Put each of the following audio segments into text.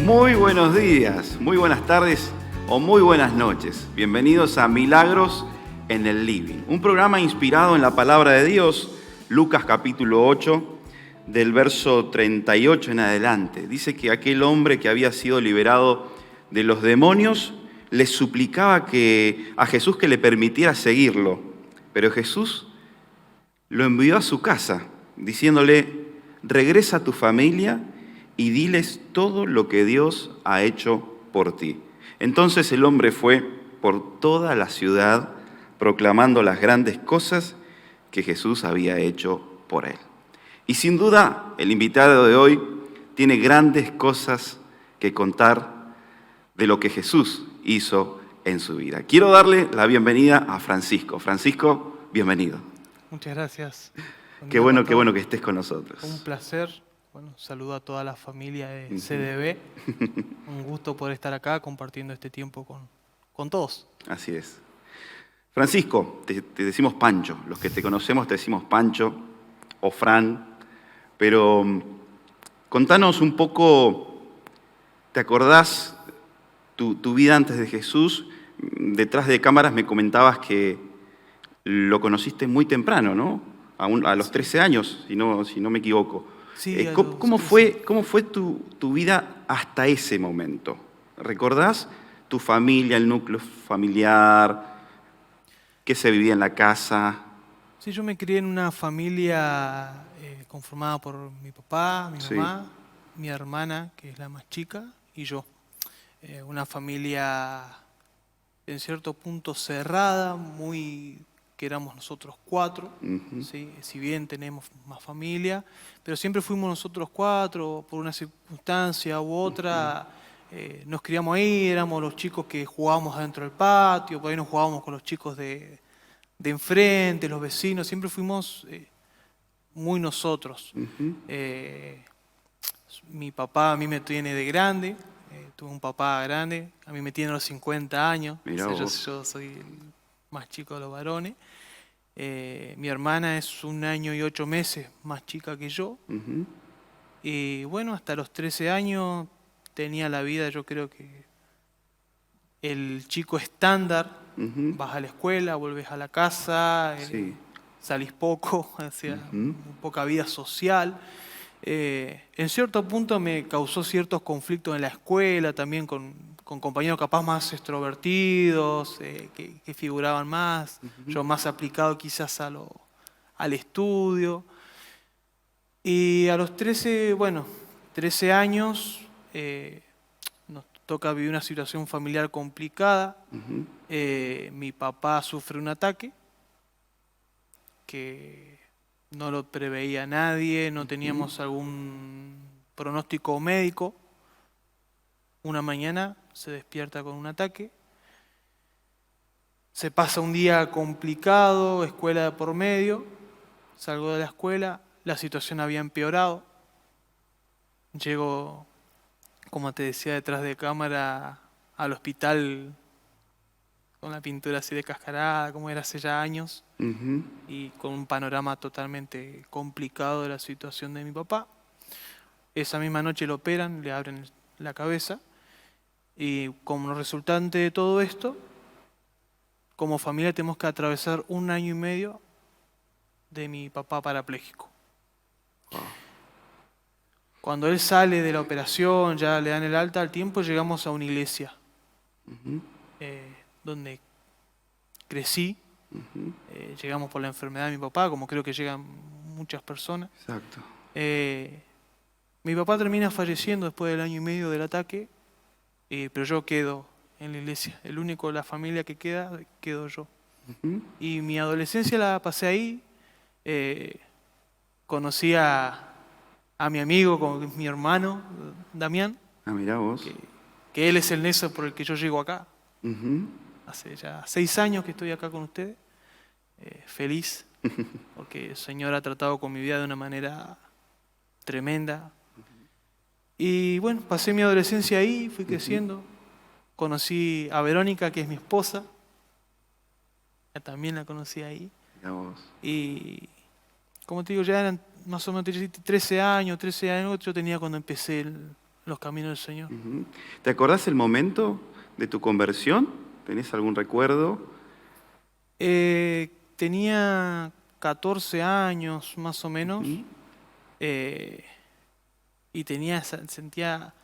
Muy buenos días, muy buenas tardes o muy buenas noches. Bienvenidos a Milagros en el Living, un programa inspirado en la palabra de Dios, Lucas capítulo 8, del verso 38 en adelante. Dice que aquel hombre que había sido liberado de los demonios le suplicaba a Jesús que le permitiera seguirlo, pero Jesús lo envió a su casa, diciéndole: regresa a tu familia y diles todo lo que Dios ha hecho por ti. Entonces el hombre fue por toda la ciudad proclamando las grandes cosas que Jesús había hecho por él. Y sin duda, el invitado de hoy tiene grandes cosas que contar de lo que Jesús hizo en su vida. Quiero darle la bienvenida a Francisco. Francisco, bienvenido. Muchas gracias. Qué bueno que estés con nosotros. Un placer. Bueno, saludo a toda la familia de CDB. Un gusto poder estar acá compartiendo este tiempo con todos. Así es. Francisco, te decimos Pancho. Los que te conocemos te decimos Pancho o Fran. Pero contanos un poco, ¿te acordás tu vida antes de Jesús? Detrás de cámaras me comentabas que lo conociste muy temprano, ¿no? A los 13 años, si no me equivoco. Sí, ¿Cómo fue tu vida hasta ese momento? ¿Recordás tu familia, el núcleo familiar? ¿Qué se vivía en la casa? Sí, yo me crié en una familia conformada por mi papá, mi mamá, mi hermana, que es la más chica, y yo. Una familia en cierto punto cerrada, que éramos nosotros 4, ¿sí? Si bien tenemos más familia, pero siempre fuimos nosotros 4, por una circunstancia u otra, nos criamos ahí, éramos los chicos que jugábamos adentro del patio, por ahí nos jugábamos con los chicos de enfrente, los vecinos, siempre fuimos muy nosotros. Mi papá a mí me tiene de grande, tuve un papá grande, a mí me tiene a los 50 años, yo soy el más chico de los varones. Mi hermana es 1 año y 8 meses más chica que yo. Y bueno, hasta los 13 años tenía la vida, yo creo que el chico estándar. Vas a la escuela, vuelves a la casa, salís poco, poca vida social. En cierto punto me causó ciertos conflictos en la escuela, también con compañeros capaz más extrovertidos, que figuraban más, yo más aplicado quizás al estudio. Y a los 13 años nos toca vivir una situación familiar complicada. Mi papá sufre un ataque que no lo preveía nadie, no teníamos algún pronóstico médico. Una mañana se despierta con un ataque, se pasa un día complicado, escuela de por medio, salgo de la escuela, la situación había empeorado, llego, como te decía, detrás de cámara al hospital con la pintura así descascarada, como era hace ya años, y con un panorama totalmente complicado de la situación de mi papá. Esa misma noche lo operan, le abren la cabeza, y como resultante de todo esto, como familia tenemos que atravesar 1 año y medio de mi papá parapléjico. Cuando él sale de la operación, ya le dan el alta, al tiempo llegamos a una iglesia, donde crecí. Llegamos por la enfermedad de mi papá, como creo que llegan muchas personas. Exacto. Mi papá termina falleciendo después del 1 año y medio del ataque, pero yo quedo en la iglesia. El único de la familia que quedo yo. Y mi adolescencia la pasé ahí. Conocí a mi amigo, con mi hermano, Damián. Mirá vos. Que él es el nexo por el que yo llego acá. Hace ya 6 años que estoy acá con ustedes. Feliz, porque el Señor ha tratado con mi vida de una manera tremenda. Y bueno, pasé mi adolescencia ahí, fui creciendo. Conocí a Verónica, que es mi esposa. También la conocí ahí. Mirá vos. Y como te digo, ya eran más o menos 13 años yo tenía cuando empecé los caminos del Señor. ¿Te acordás el momento de tu conversión? ¿Tenés algún recuerdo? Tenía 14 años más o menos, y sentía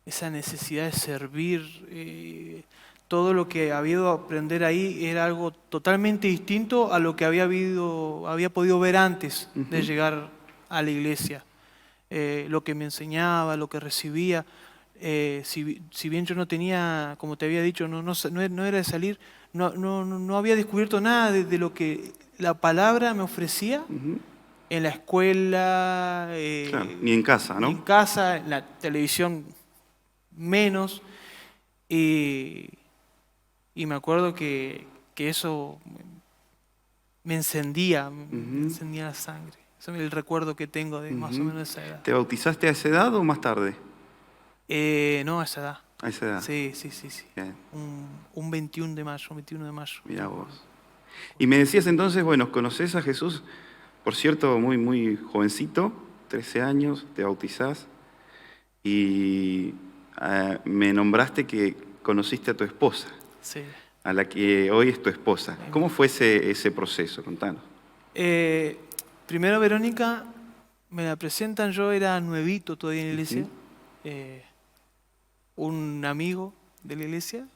esa necesidad de servir. Todo lo que había ido a aprender ahí era algo totalmente distinto a lo que había podido ver antes de llegar a la iglesia. Lo que me enseñaba, lo que recibía. Si bien yo no tenía, como te había dicho, no era de salir, no había descubierto nada de lo que la palabra me ofrecía en la escuela. Claro, ni en casa, ¿no? Ni en casa, en la televisión menos. Y me acuerdo que eso me encendía la sangre. Ese es el recuerdo que tengo de más o menos de esa edad. ¿Te bautizaste a esa edad o más tarde? No, a esa edad. ¿A esa edad? Sí. Un 21 de mayo. Mirá vos. Y me decías entonces, bueno, conoces a Jesús, por cierto, muy, muy jovencito, 13 años, te bautizás, y me nombraste que conociste a tu esposa. Sí. A la que hoy es tu esposa. ¿Cómo fue ese proceso? Contanos. Primero Verónica, me la presentan, yo era nuevito todavía en la iglesia. Un amigo de la iglesia,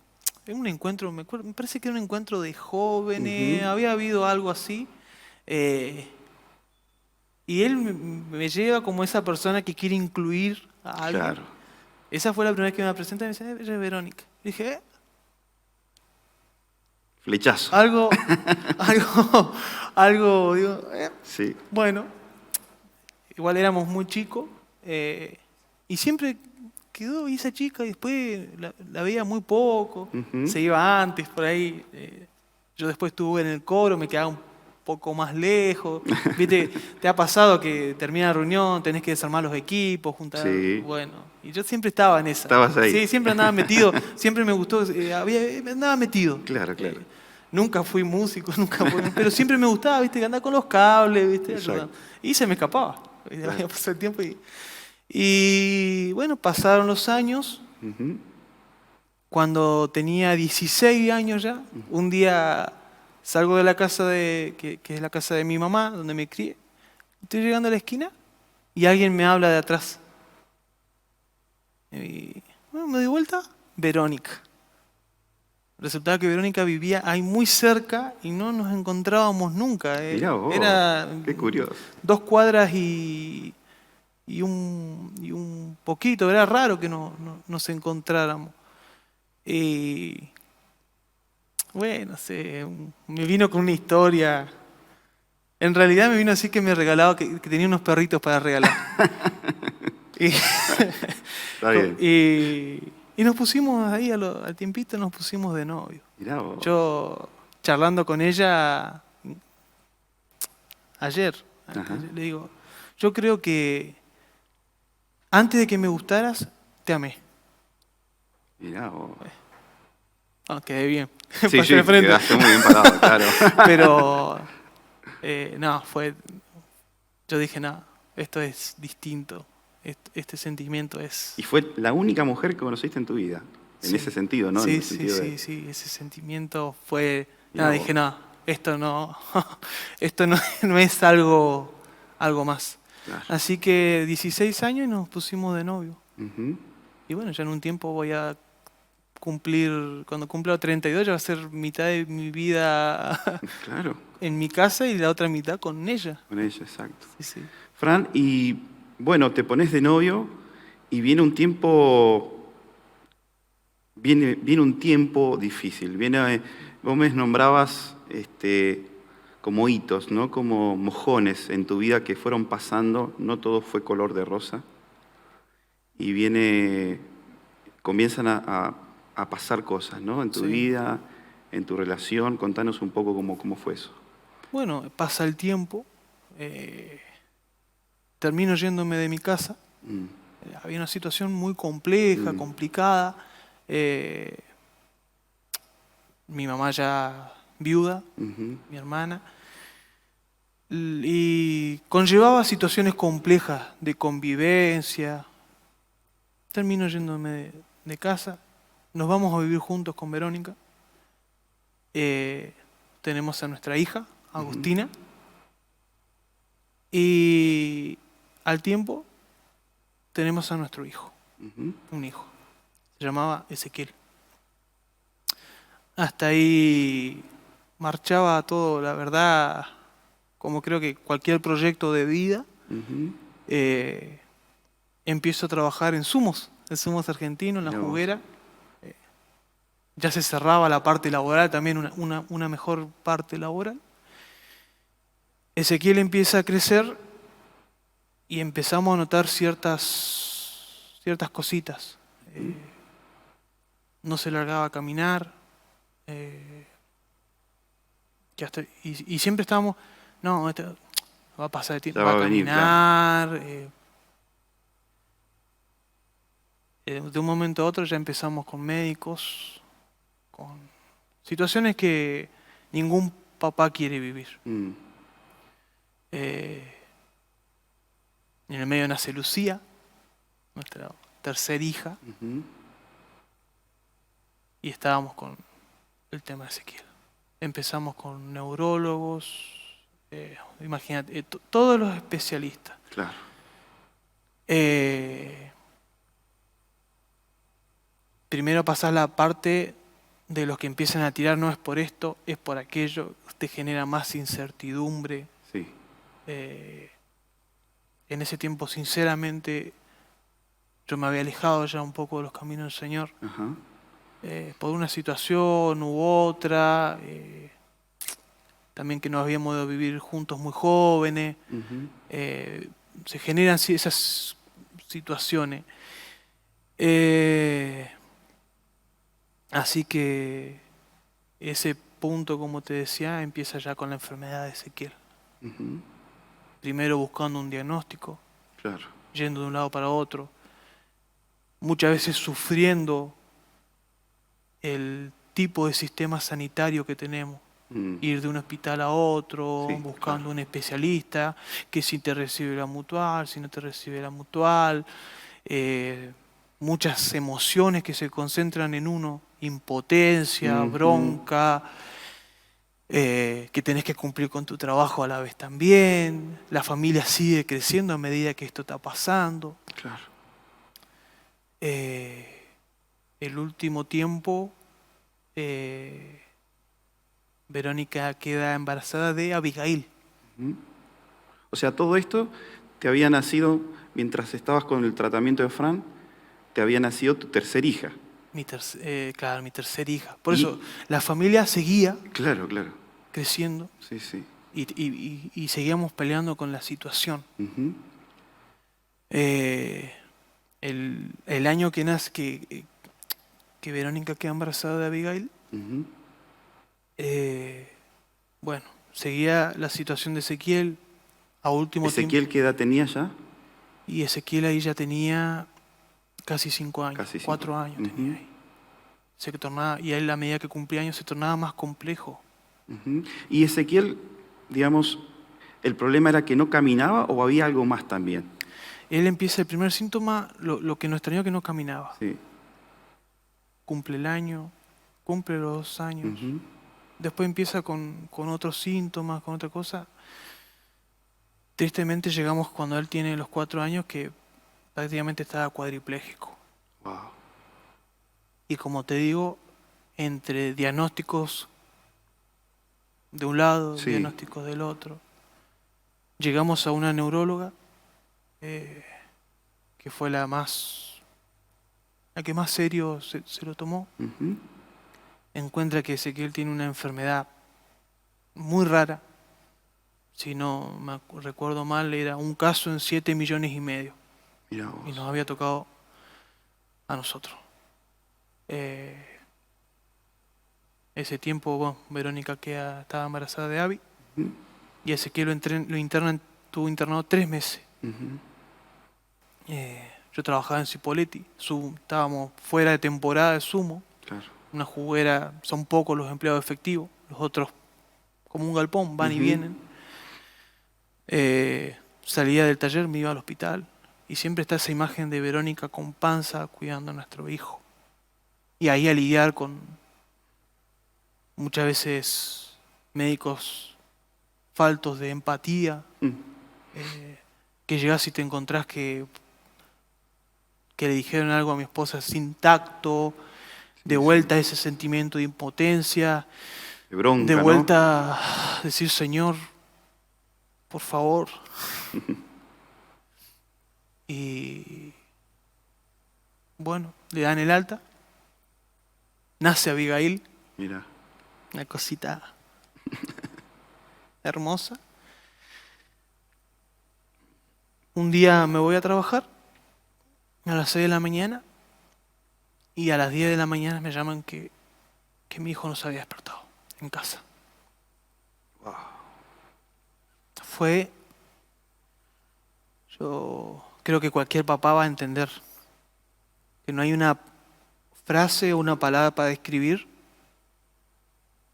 en un encuentro, me parece que era un encuentro de jóvenes, había habido algo así. Y él me lleva como esa persona que quiere incluir a alguien. Claro. Esa fue la primera vez que me la presentan y me dice, ella es Verónica. Dije, flechazo. Algo, digo, sí. Bueno, igual éramos muy chicos, y siempre quedó esa chica, y después la veía muy poco, se iba antes por ahí. Yo después estuve en el coro, me quedaba un poco más lejos. ¿Viste? ¿Te ha pasado que termina la reunión, tenés que desarmar los equipos, juntar? Sí. Bueno, y yo siempre estaba en esa. ¿Estabas ahí? Sí, siempre andaba metido, siempre me gustó, andaba metido. Claro. Nunca fui músico, pero siempre me gustaba, ¿viste? Que andaba con los cables, ¿viste? Y se me escapaba. Había pasado el tiempo y bueno, pasaron los años. Cuando tenía 16 años ya, un día salgo de la casa que es la casa de mi mamá, donde me crié. Estoy llegando a la esquina y alguien me habla de atrás. Y bueno, me doy vuelta, Verónica. Resultaba que Verónica vivía ahí muy cerca y no nos encontrábamos nunca. Mirá vos, qué curioso. 2 cuadras y un poquito. Era raro que no nos encontráramos. Y bueno, me vino con una historia. En realidad me vino así que me regalaba, que tenía unos perritos para regalar. Está bien. Y nos pusimos ahí, al tiempito nos pusimos de novio. Mirá vos. Yo, charlando con ella ayer, le digo, yo creo que antes de que me gustaras, te amé. Mirá vos. Quedé bien. Sí, quedaste muy bien parado, claro. Pero, yo dije, no, esto es distinto. Este sentimiento es... ¿Y fue la única mujer que conociste en tu vida? En ese sentido, ¿no? Sí, ese sentimiento fue... Dije, no, esto no es algo más. Claro. Así que 16 años y nos pusimos de novio. Y bueno, ya en un tiempo voy a cumplir, cuando cumpla 32 ya va a ser mitad de mi vida claro. En mi casa y la otra mitad con ella. Con ella, exacto. Sí. Fran, y bueno, te pones de novio y viene un tiempo difícil. Vos me nombrabas como hitos, ¿no? Como mojones en tu vida que fueron pasando, no todo fue color de rosa. Y comienzan a pasar cosas, ¿no? En tu vida, en tu relación. Contanos un poco cómo fue eso. Bueno, pasa el tiempo. Termino yéndome de mi casa. Había una situación muy compleja, complicada. Mi mamá ya viuda, mi hermana. Y conllevaba situaciones complejas de convivencia. termino yéndome de casa. Nos vamos a vivir juntos con Verónica. Tenemos a nuestra hija, Agustina. Y al tiempo tenemos a nuestro hijo, un hijo. Se llamaba Ezequiel. Hasta ahí marchaba todo, la verdad, como creo que cualquier proyecto de vida. Empiezo a trabajar en Zumos argentino, en la juguera. Ya se cerraba la parte laboral, también una mejor parte laboral. Ezequiel empieza a crecer y empezamos a notar ciertas cositas. No se largaba a caminar. Y siempre estábamos, no, va a pasar de tiempo, va a caminar. Claro. De un momento a otro ya empezamos con médicos, con situaciones que ningún papá quiere vivir. En el medio nace Lucía, nuestra tercera hija, y estábamos con el tema de Ezequiel. Empezamos con neurólogos, imagínate, todos los especialistas. Claro. Primero pasás la parte de los que empiezan a tirar, no es por esto, es por aquello, te genera más incertidumbre. Sí. En ese tiempo, sinceramente, yo me había alejado ya un poco de los caminos del Señor. Por una situación u otra, también que nos habíamos ido a vivir juntos muy jóvenes. Se generan esas situaciones. Así que ese punto, como te decía, empieza ya con la enfermedad de Ezequiel. Primero buscando un diagnóstico, claro, yendo de un lado para otro, muchas veces sufriendo el tipo de sistema sanitario que tenemos. Ir de un hospital a otro, sí, buscando claro, un especialista, que si te recibe la mutual, si no te recibe la mutual. Muchas emociones que se concentran en uno, impotencia, bronca, que tenés que cumplir con tu trabajo a la vez también. La familia sigue creciendo a medida que esto está pasando. Claro. El último tiempo, Verónica queda embarazada de Abigail. O sea, todo esto te había nacido mientras estabas con el tratamiento de Fran. Te había nacido tu tercera hija. Claro, mi tercera hija. Por eso, la familia seguía creciendo. Sí, sí. Y seguíamos peleando con la situación. El año que Verónica queda embarazada de Abigail, bueno, seguía la situación de Ezequiel a último tiempo. ¿Ezequiel qué edad tenía ya? Y Ezequiel ahí ya tenía casi 5 años, 4 años tenía ahí. Y él, a medida que cumplía años, se tornaba más complejo. ¿Y Ezequiel, digamos, el problema era que no caminaba o había algo más también? Él empieza, el primer síntoma, lo que nos extrañó, que no caminaba. Sí. Cumple el año, cumple los 2 años. Después empieza con otros síntomas, con otra cosa. Tristemente llegamos cuando él tiene los 4 años que prácticamente estaba cuadripléjico. Wow. Y como te digo, entre diagnósticos de un lado, sí, diagnósticos del otro, llegamos a una neuróloga que fue la que más serio se lo tomó. Encuentra que Ezequiel tiene una enfermedad muy rara. Si no me recuerdo mal, era un caso en 7,5 millones. Y nos había tocado a nosotros. Ese tiempo, bueno, Verónica estaba embarazada de Abby. Y Ezequiel estuvo internado 3 meses. Yo trabajaba en Cipolletti, estábamos fuera de temporada de Sumo. Claro. Una juguera, son pocos los empleados efectivos, los otros como un galpón, van y vienen. Salía del taller, me iba al hospital Y siempre está esa imagen de Verónica con panza cuidando a nuestro hijo. Y ahí a lidiar con muchas veces médicos faltos de empatía, que llegás y te encontrás que le dijeron algo a mi esposa sin tacto, de vuelta ese sentimiento de impotencia, de bronca, de vuelta a decir, Señor, por favor. Y bueno, le dan el alta, nace Abigail, mira, una cosita hermosa. Un día me voy a trabajar a las 6 de la mañana y a las 10 de la mañana me llaman que mi hijo no se había despertado en casa. Wow. Yo creo que cualquier papá va a entender que no hay una frase o una palabra para describir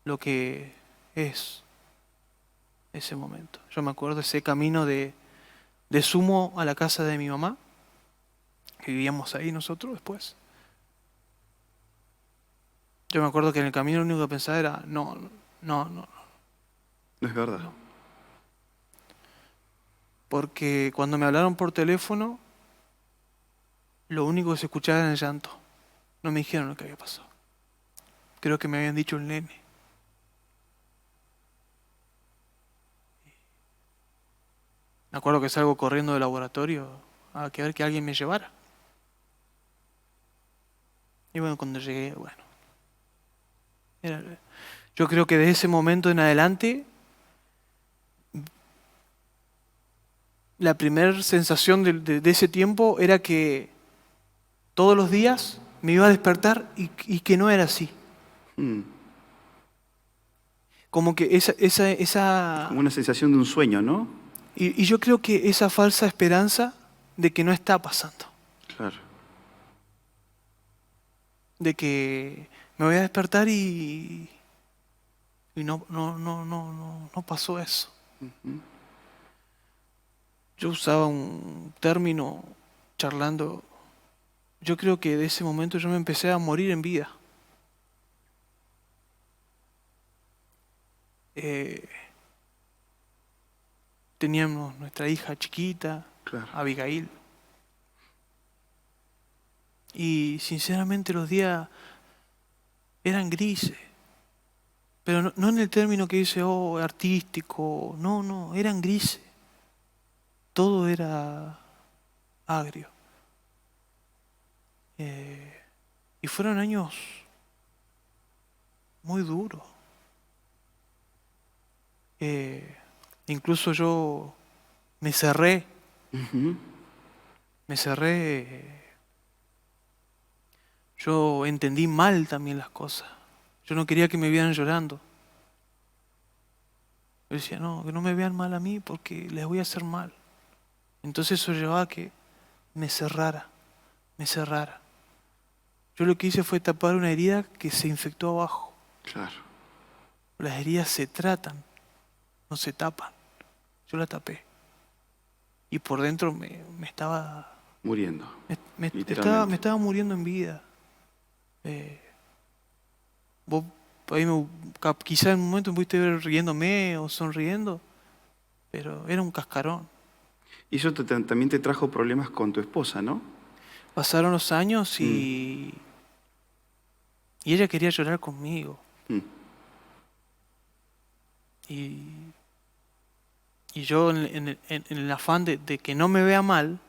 lo que es ese momento. Yo me acuerdo de ese camino de Sumo a la casa de mi mamá, que vivíamos ahí nosotros después. Yo me acuerdo que en el camino lo único que pensaba era, no. No es verdad. No. Porque cuando me hablaron por teléfono, lo único que se escuchaba era el llanto. No me dijeron lo que había pasado. Creo que me habían dicho el nene. Me acuerdo que salgo corriendo del laboratorio a ver que alguien me llevara. Y bueno, cuando llegué, yo creo que de ese momento en adelante, la primera sensación de ese tiempo era que todos los días me iba a despertar y que no era así. Como que esa como una sensación de un sueño, ¿no? Y yo creo que esa falsa esperanza de que no está pasando. Claro. De que me voy a despertar y no pasó eso. Yo usaba un término charlando. Yo creo que de ese momento yo me empecé a morir en vida. Teníamos nuestra hija chiquita, claro, Abigail. Y sinceramente los días eran grises. Pero no en el término que dice, artístico. No, eran grises. Todo era agrio. Y fueron años muy duros. Incluso yo me cerré. Me cerré. Yo entendí mal también las cosas. Yo no quería que me vieran llorando. Yo decía, no, que no me vean mal a mí porque les voy a hacer mal. Entonces eso llevaba a que me cerrara. Yo lo que hice fue tapar una herida que se infectó abajo. Claro. Las heridas se tratan, no se tapan. Yo la tapé. Y por dentro me estaba muriendo. Me estaba muriendo en vida. Vos quizás en un momento me pudiste ver riéndome o sonriendo, pero era un cascarón. Y eso también te trajo problemas con tu esposa, ¿no? Pasaron los años y ella quería llorar conmigo. Y yo en el afán de que no me vea mal,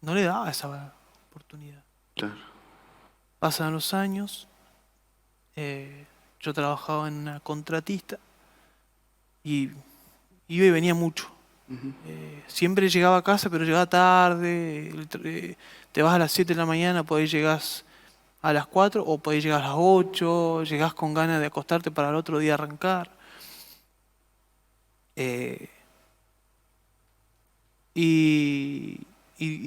no le daba esa oportunidad. Claro. Pasan los años, yo trabajaba en una contratista y iba y venía mucho. Siempre llegaba a casa, pero llegaba tarde. Te vas a las 7 de la mañana, por ahí llegás a las 4 o podés llegar a las 8, llegás con ganas de acostarte para el otro día arrancar. Y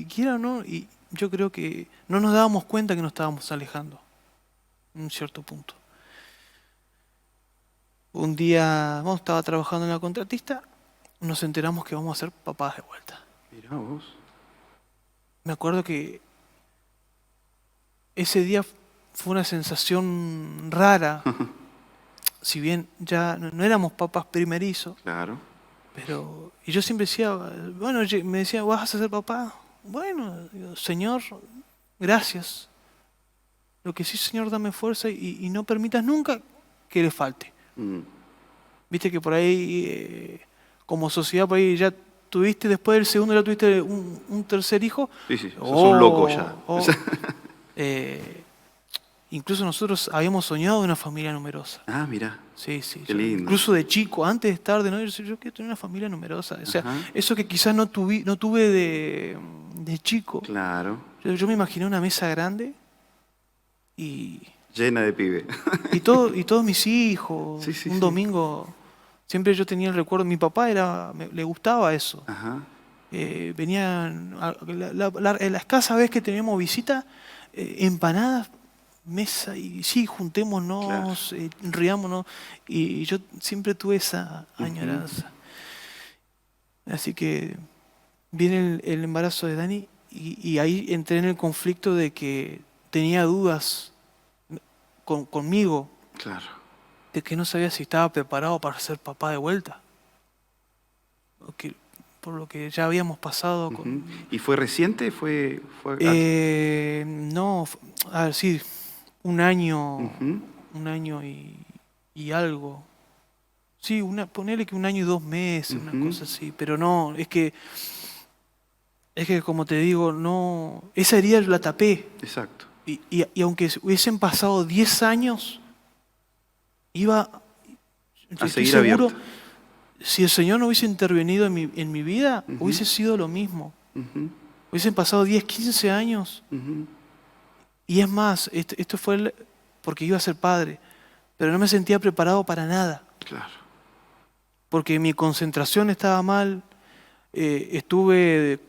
quiera o no, y yo creo que no nos dábamos cuenta que nos estábamos alejando en un cierto punto. Un día estaba trabajando en la contratista, nos enteramos que vamos a ser papás de vuelta. Mirá vos. Me acuerdo que ese día fue una sensación rara. Si bien ya no éramos papás primerizos, Claro. pero... Y yo siempre decía, bueno, me decía, ¿vas a ser papá? Bueno, digo, Señor, gracias. Lo que sí, Señor, dame fuerza y no permitas nunca que le falte. Viste que por ahí, como sociedad, por ahí ya tuviste, después del segundo ya tuviste un tercer hijo. Sí, sos un loco ya. Incluso nosotros habíamos soñado de una familia numerosa. Ah, mirá. Sí. Qué lindo. Incluso de chico, antes de estar de novio, yo quiero tener una familia numerosa. O sea, eso que quizás no tuve de chico. Claro. Yo me imaginé una mesa grande y... Llena de pibe. Y todos mis hijos, Sí. domingo, siempre yo tenía el recuerdo, mi papá le gustaba eso. Ajá. Venían, la escasa vez que teníamos visita, empanadas, mesa, y sí, juntémonos, Claro. riámonos, y yo siempre tuve esa añoranza. Así que viene el embarazo de Dani, y ahí entré en el conflicto de que tenía dudas conmigo, Claro. de que no sabía si estaba preparado para ser papá de vuelta. Por lo que ya habíamos pasado con... ¿Y fue reciente? No, a ver, sí, un año y algo. Sí, ponele que un año y 2 meses, una cosa así, pero no, es que como te digo, no, esa herida yo la tapé. Exacto. Y aunque hubiesen pasado 10 años, A estoy seguir seguro, abierta. si el Señor no hubiese intervenido en mi vida, hubiese sido lo mismo. Hubiesen pasado 10, 15 años. Y es más, esto fue porque iba a ser padre, pero no me sentía preparado para nada. Claro. Porque mi concentración estaba mal. Estuve,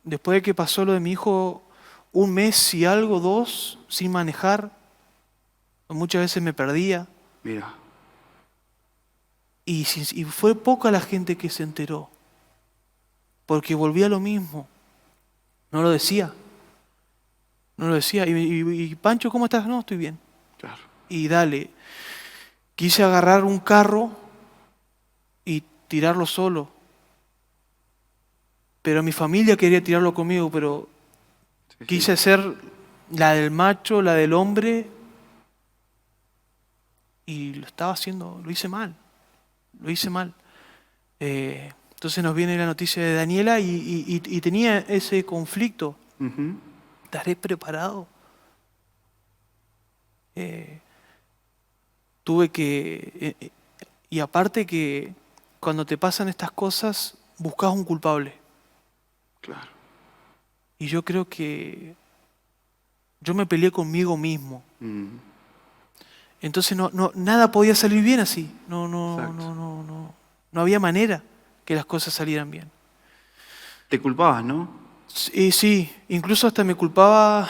después de que pasó lo de mi hijo, 1 mes y algo, 2, sin manejar. Muchas veces me perdía. Mira. Y fue poca la gente que se enteró. Porque volvía a lo mismo. No lo decía. Y Pancho, ¿cómo estás? No, estoy bien. Claro. Y dale. Quise agarrar un carro y tirarlo solo. Pero mi familia quería tirarlo conmigo, pero quise ser la del macho, la del hombre. Y lo estaba haciendo, lo hice mal. Entonces nos viene la noticia de Daniela y tenía ese conflicto. ¿Estaré preparado? Tuve que... y aparte que cuando te pasan estas cosas, buscas un culpable. Claro. Y yo creo que yo me peleé conmigo mismo. Entonces nada podía salir bien así. No había manera que las cosas salieran bien. Te culpabas, ¿no? Sí, incluso hasta me culpaba,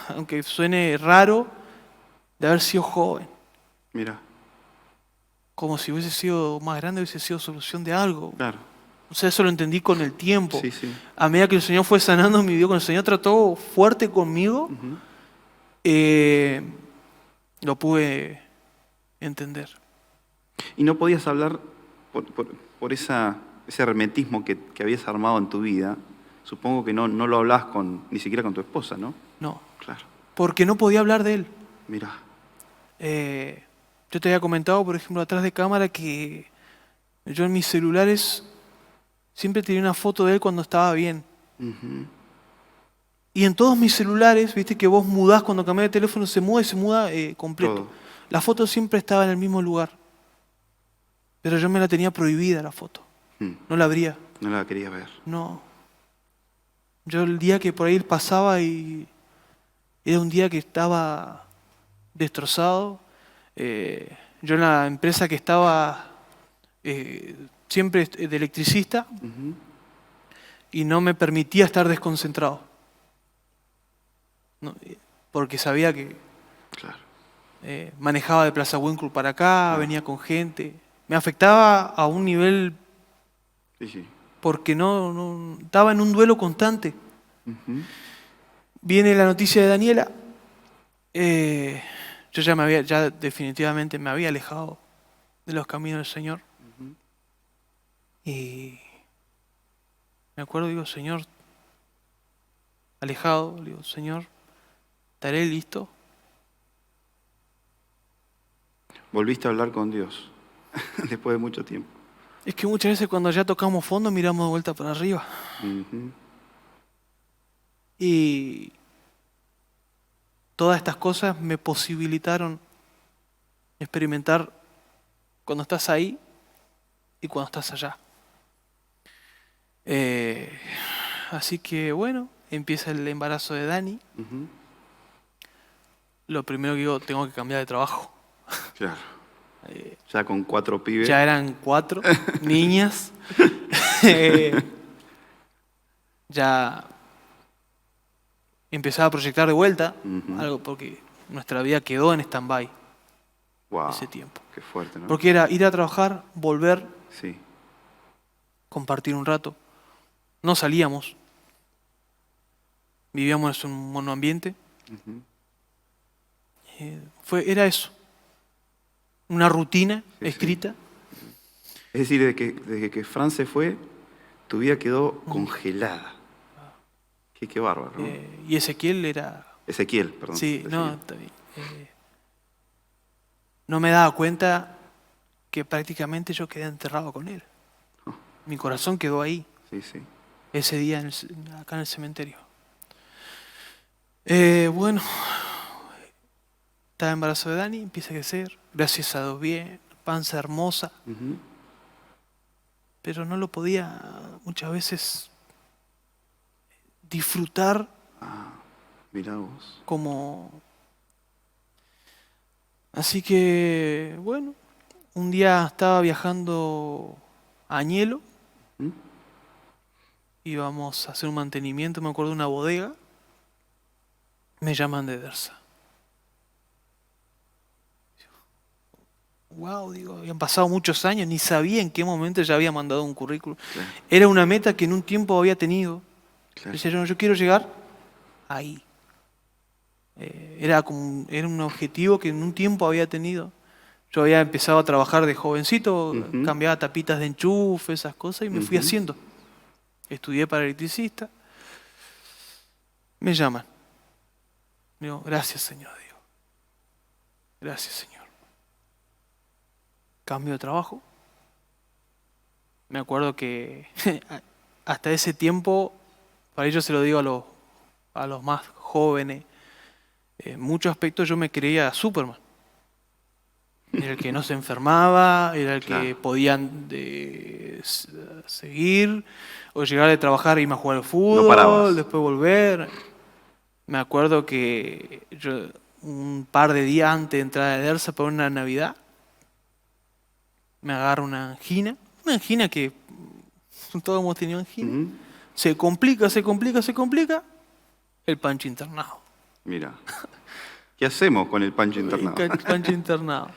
aunque suene raro, de haber sido joven. Mira. Como si hubiese sido más grande, hubiese sido solución de algo. Claro. O sea, eso lo entendí con el tiempo. Sí. A medida que el Señor fue sanando mi vida, cuando el Señor trató fuerte conmigo, lo pude entender. Y no podías hablar por ese hermetismo que habías armado en tu vida. Supongo que no lo hablabas ni siquiera con tu esposa, ¿no? No. Claro. Porque no podía hablar de él. Mira. Yo te había comentado, por ejemplo, atrás de cámara, que yo en mis celulares siempre tenía una foto de él cuando estaba bien. Y en todos mis celulares, viste que vos mudás, cuando cambiás de teléfono se muda completo. Todo. La foto siempre estaba en el mismo lugar. Pero yo me la tenía prohibida la foto. No la abría. No la quería ver. No. Yo el día que por ahí pasaba y era un día que estaba destrozado. Yo en la empresa que estaba siempre de electricista y no me permitía estar desconcentrado. No, porque sabía que Claro. manejaba de Plaza Winkle para acá, venía con gente. Me afectaba a un nivel Sí. porque no estaba en un duelo constante. Viene la noticia de Daniela. Yo ya definitivamente me había alejado de los caminos del Señor. Y me acuerdo, digo, Señor, alejado, digo, Señor, ¿estaré listo? Volviste a hablar con Dios después de mucho tiempo. Es que muchas veces cuando ya tocamos fondo miramos de vuelta para arriba. Y todas estas cosas me posibilitaron experimentar cuando estás ahí y cuando estás allá. Así que bueno, empieza el embarazo de Dani. Lo primero que digo, tengo que cambiar de trabajo. Claro. Ya con 4 pibes. Ya eran 4 niñas. Ya empezaba a proyectar de vuelta algo porque nuestra vida quedó en stand-by ese tiempo. Qué fuerte, ¿no? Porque era ir a trabajar, volver, sí, compartir un rato. No salíamos. Vivíamos en un monoambiente. Era eso. Una rutina escrita. Sí. Es decir, desde que Fran se fue, tu vida quedó congelada. Qué bárbaro, ¿no? Y Ezequiel era... Ezequiel, perdón. Sí, Ezequiel. no, está bien. No me daba cuenta que prácticamente yo quedé enterrado con él. Mi corazón quedó ahí. Sí, sí. Ese día acá en el cementerio. Bueno, estaba embarazo de Dani, empieza a crecer. Gracias a Dios, bien, panza hermosa. Pero no lo podía muchas veces disfrutar. Mirá vos. Como... Así que, bueno, un día estaba viajando a Añelo. Íbamos a hacer un mantenimiento, me acuerdo, de una bodega. Me llaman de Dersa. Wow, digo, habían pasado muchos años, ni sabía en qué momento ya había mandado un currículum. Claro. Era una meta que en un tiempo había tenido. Claro. Decía, yo quiero llegar ahí. Era un objetivo que en un tiempo había tenido. Yo había empezado a trabajar de jovencito, cambiaba tapitas de enchufe, esas cosas, y me fui haciendo. Estudié para electricista. Me llaman. Digo, gracias, Señor. Digo, gracias, Señor. Cambio de trabajo. Me acuerdo que hasta ese tiempo, para ello se lo digo a los más jóvenes, en muchos aspectos yo me creía Superman. Era el que no se enfermaba, era el que podían seguir, o llegar de trabajar y irme a jugar al fútbol, después volver. Me acuerdo que yo un par de días antes de entrar a Dersa para una Navidad, me agarro una angina que todos hemos tenido angina. Se complica, el Pancho internado. Mira, ¿qué hacemos con el Pancho internado? El Pancho internado.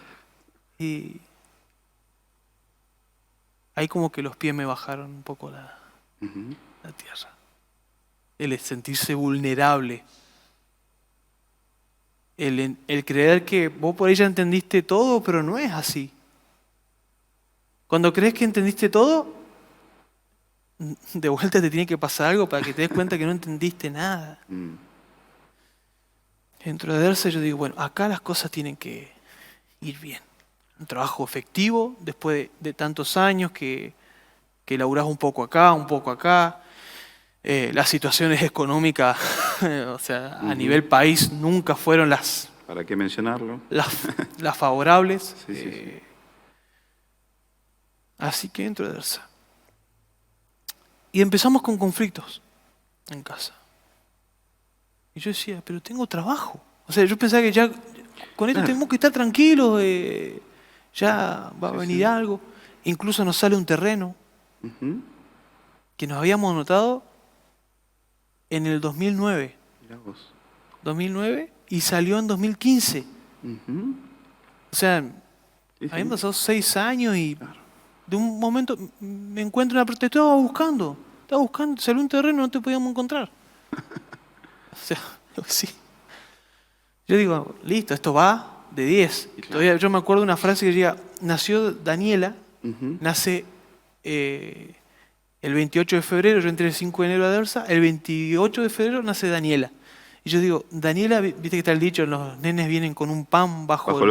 Y ahí como que los pies me bajaron un poco la tierra. El sentirse vulnerable. El creer que vos por ahí ya entendiste todo, pero no es así. Cuando crees que entendiste todo, de vuelta te tiene que pasar algo para que te des cuenta que no entendiste nada. Dentro de Dersa yo digo, bueno, acá las cosas tienen que ir bien. Un trabajo efectivo, después de tantos años que laburás un poco acá. Las situaciones económicas, o sea, a nivel país nunca fueron las... ¿Para qué mencionarlo? Las favorables. Sí. Así que entro de Dersa. Y empezamos con conflictos en casa. Y yo decía, pero tengo trabajo. O sea, yo pensaba que ya con esto tenemos que estar tranquilos, ya va a venir algo. Incluso nos sale un terreno que nos habíamos anotado en el 2009. Mirá vos. 2009 y salió en 2015. O sea, habían pasado 6 años y de un momento me encuentro una... Te estaba buscando, salió un terreno, no te podíamos encontrar. O sea, sí. Yo digo, listo, esto va de 10. Claro. Todavía yo me acuerdo de una frase que decía, nació Daniela, nace el 28 de febrero, yo entré el 5 de enero a Dersa, el 28 de febrero nace Daniela. Y yo digo, Daniela, viste que está el dicho, los nenes vienen con un pan bajo el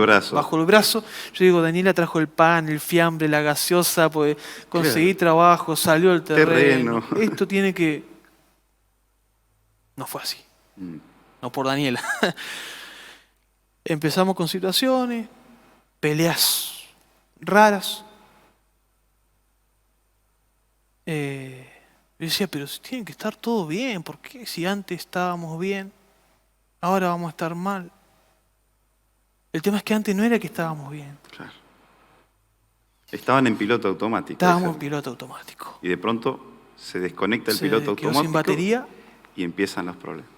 brazo. Yo digo, Daniela trajo el pan, el fiambre, la gaseosa, pues conseguí trabajo, salió el terreno. Esto tiene que... No fue así. No por Daniela. Empezamos con situaciones, peleas raras. Yo decía, pero si tiene que estar todo bien, ¿por qué si antes estábamos bien, ahora vamos a estar mal? El tema es que antes no era que estábamos bien. Claro. Estaban en piloto automático. Estábamos en piloto automático. Y de pronto se desconecta el piloto automático sin batería, y empiezan los problemas.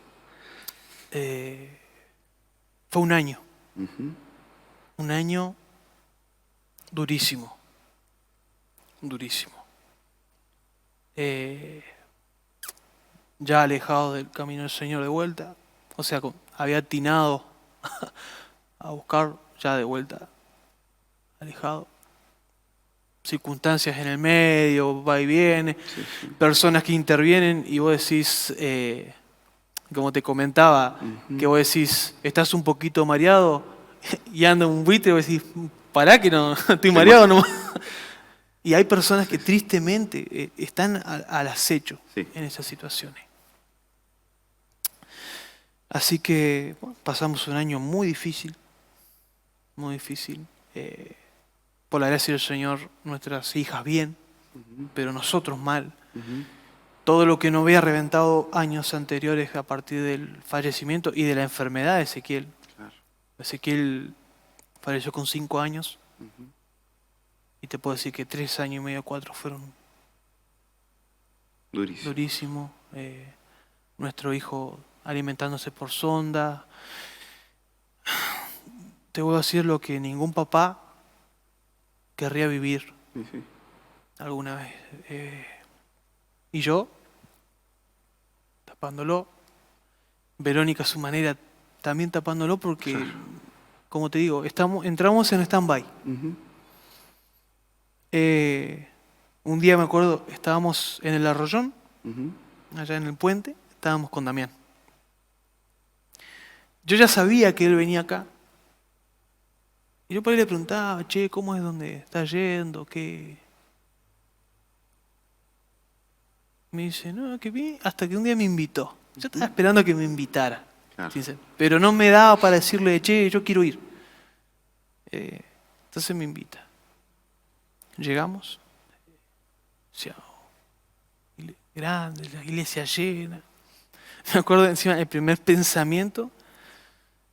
Fue un año. Un año durísimo. Durísimo. Ya alejado del camino del Señor de vuelta, o sea, había atinado a buscar ya de vuelta, alejado. Circunstancias en el medio, va y viene, personas que intervienen y vos decís, como te comentaba, que vos decís, estás un poquito mareado y anda un buitre y vos decís, pará que no, estoy mareado nomás. Y hay personas que tristemente están al acecho en esas situaciones. Así que bueno, pasamos un año muy difícil, muy difícil. Por la gracia del Señor, nuestras hijas bien, pero nosotros mal. Todo lo que no había reventado años anteriores a partir del fallecimiento y de la enfermedad de Ezequiel. Claro. Ezequiel falleció con 5 años. Y te puedo decir que 3 años y medio, 4 fueron durísimos. Nuestro hijo alimentándose por sonda. Te voy a decir lo que ningún papá querría vivir alguna vez. Y yo, tapándolo. Verónica a su manera también tapándolo porque, como te digo, entramos en stand-by. Un día me acuerdo, estábamos en el Arroyón, allá en el puente, estábamos con Damián. Yo ya sabía que él venía acá. Y yo por ahí le preguntaba, che, ¿cómo es donde está yendo? ¿Qué? Me dice, no, que vi, hasta que un día me invitó. Yo estaba esperando a que me invitara. Claro. Pero no me daba para decirle, che, yo quiero ir. Entonces me invita. Llegamos. Grande, la iglesia llena. Me acuerdo encima, el primer pensamiento,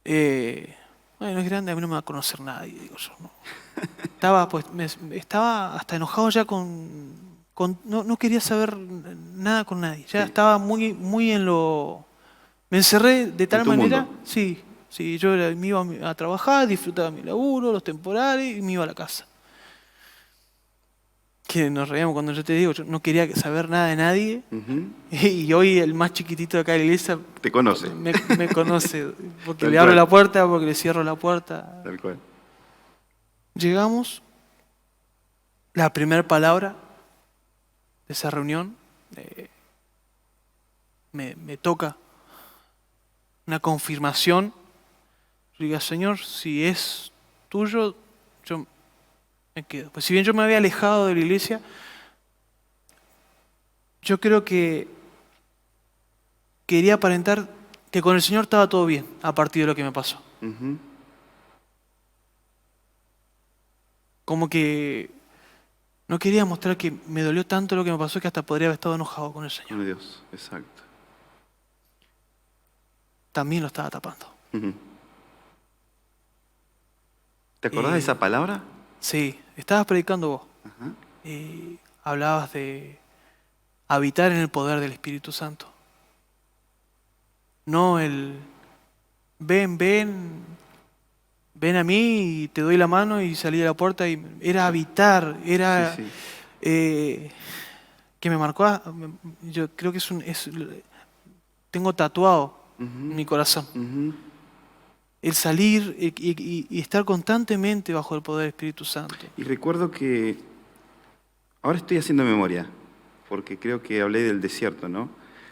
bueno, es grande, a mí no me va a conocer nadie, digo yo. ¿No? Estaba hasta enojado ya no quería saber nada con nadie. Ya estaba muy en lo... Me encerré de tal manera... Mundo. Sí, yo me iba a trabajar, disfrutaba mi laburo, los temporales y me iba a la casa. Que nos reíamos cuando yo te digo, yo no quería saber nada de nadie. Y hoy el más chiquitito de acá de la iglesia... ¿Te conoce? Me conoce, porque le abro la puerta, porque le cierro la puerta. Tal cual. Llegamos, la primera palabra de esa reunión me toca una confirmación. Yo digo, Señor, si es tuyo, yo me quedo. Pues si bien yo me había alejado de la iglesia, yo creo que quería aparentar que con el Señor estaba todo bien a partir de lo que me pasó. Como que no quería mostrar que me dolió tanto lo que me pasó que hasta podría haber estado enojado con el Señor. Oh, Dios, exacto. También lo estaba tapando. ¿Te acordás de esa palabra? Sí, estabas predicando vos. Hablabas de habitar en el poder del Espíritu Santo. No el ven, ven a mí y te doy la mano, y salí de la puerta y era habitar, era Sí, sí. Que me marcó, yo creo que tengo tatuado en mi corazón. Ujú. El salir y estar constantemente bajo el poder del Espíritu Santo. Y recuerdo que, ahora estoy haciendo memoria, porque creo que hablé del desierto, ¿no?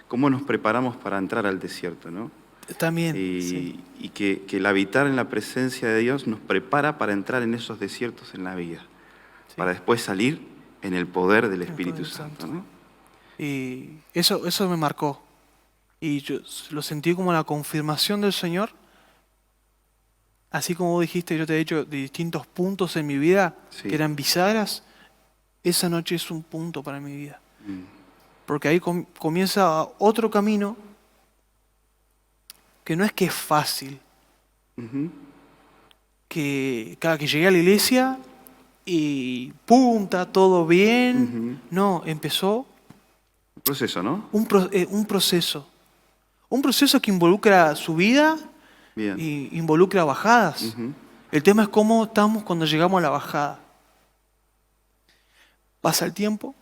Cómo nos preparamos para entrar al desierto, ¿no? También, sí. Y que el habitar en la presencia de Dios nos prepara para entrar en esos desiertos en la vida, Sí. para después salir en el poder del El Espíritu poder Santo, Santo. ¿no? Y eso me marcó. Y yo lo sentí como la confirmación del Señor. Así como vos dijiste, yo te he dicho de distintos puntos en mi vida Sí. que eran bisagras. Esa noche es un punto para mi vida. Mm. Porque ahí comienza otro camino que no es que es fácil. Ujú. Que cada que llegué a la iglesia y punta, todo bien. No, empezó Un proceso, ¿no? un proceso. Un proceso que involucra subida Bien. y involucra bajadas. Ujú. El tema es cómo estamos cuando llegamos a la bajada. Pasa el tiempo.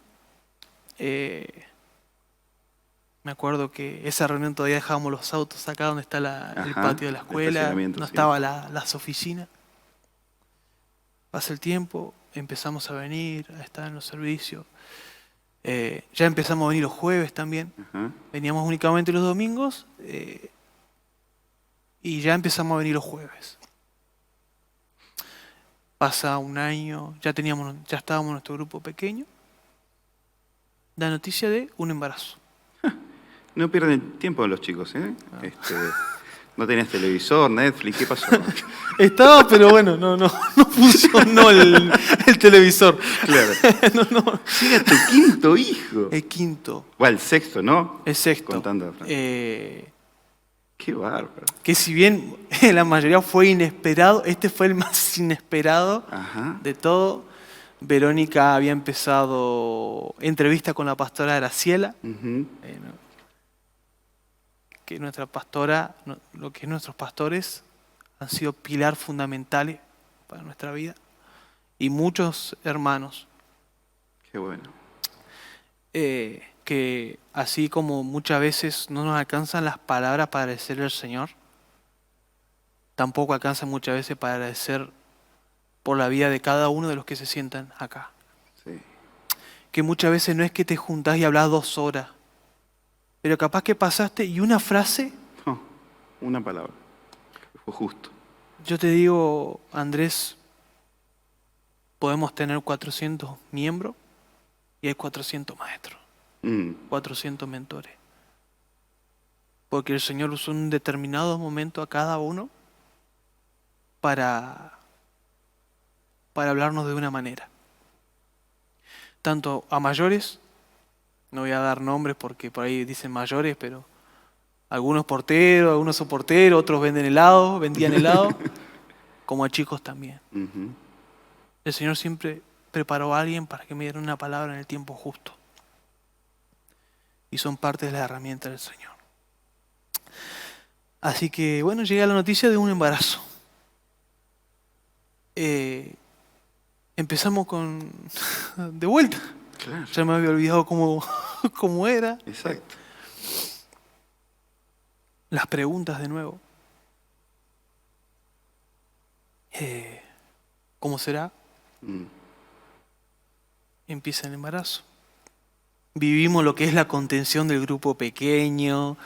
Me acuerdo que esa reunión todavía dejábamos los autos acá donde está el Ajá, patio de la el escuela. estacionamiento, No sí. estaba las oficinas. Pasa el tiempo, empezamos a venir, a estar en los servicios. Ya empezamos a venir los jueves también. Ajá. Veníamos únicamente los domingos y ya empezamos a venir los jueves. Pasa un año, ya estábamos en nuestro grupo pequeño. La noticia de un embarazo. No pierden tiempo los chicos, ¿eh? No tenías televisor, Netflix, ¿qué pasó? Estaba, pero bueno, no funcionó el televisor. Claro. No. Sí, era tu quinto hijo. El quinto. Bueno, el sexto, ¿no? El sexto. Contando. Qué bárbaro. Que si bien la mayoría fue inesperado, este fue el más inesperado Ajá. de todo. Verónica había empezado entrevista con la pastora Graciela, Ujú. que nuestra pastora, lo que nuestros pastores han sido pilar fundamentales para nuestra vida, y muchos hermanos. Qué bueno. Que así como muchas veces no nos alcanzan las palabras para agradecerle al Señor, tampoco alcanzan muchas veces para agradecer por la vida de cada uno de los que se sientan acá. Sí. Que muchas veces no es que te juntás y hablas 2 horas, pero capaz que pasaste y una frase, Oh, una palabra. Fue justo. yo te digo, Andrés, podemos tener 400 miembros y hay 400 maestros, 400 mentores. Porque el Señor usó en un determinado momento a cada uno para hablarnos de una manera. Tanto a mayores, no voy a dar nombres porque por ahí dicen mayores, pero algunos porteros, algunos son porteros, otros vendían helado, como a chicos también. Ujú. El Señor siempre preparó a alguien para que me diera una palabra en el tiempo justo. Y son parte de la herramienta del Señor. Así que, bueno, llegué a la noticia de un embarazo. Empezamos de vuelta. Claro. Ya me había olvidado cómo era. Exacto. Las preguntas de nuevo. ¿Cómo será? Empieza el embarazo. Vivimos lo que es la contención del grupo pequeño.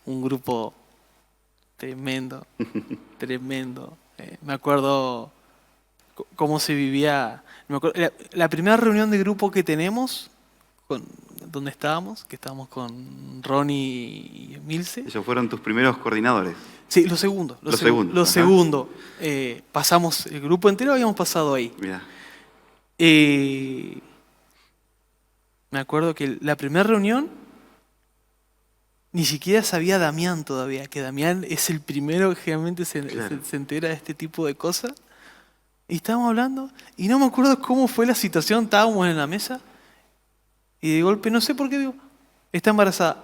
Un grupo tremendo. Me acuerdo cómo se vivía. La primera reunión de grupo que tenemos, donde estábamos, que estábamos con Ronnie y Milce. Ellos fueron tus primeros coordinadores. Sí, los segundos. Los segundos. Pasamos el grupo entero, habíamos pasado ahí. Mirá. Me acuerdo que la primera reunión ni siquiera sabía Damián todavía, que Damián es el primero que generalmente se entera de este tipo de cosas. Y estábamos hablando, y no me acuerdo cómo fue la situación, estábamos en la mesa, y de golpe, no sé por qué, digo, está embarazada.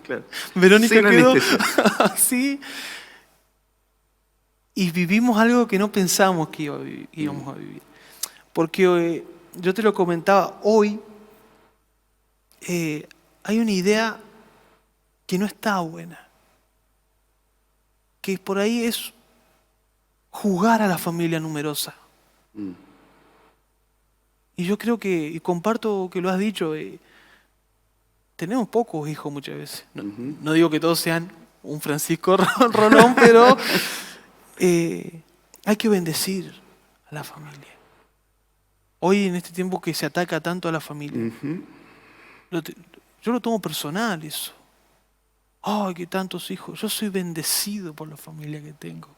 Claro. Verónica Sin quedó anestesia. así. Y vivimos algo que no pensamos que íbamos a vivir. Porque yo te lo comentaba, hoy hay una idea que no está buena. Que por ahí es juzgar a la familia numerosa. Y yo creo que, y comparto que lo has dicho, tenemos pocos hijos muchas veces. No digo que todos sean un Francisco Rolón, pero hay que bendecir a la familia. Hoy en este tiempo que se ataca tanto a la familia, yo lo tomo personal eso. ¡Ay, qué tantos hijos! Yo soy bendecido por la familia que tengo.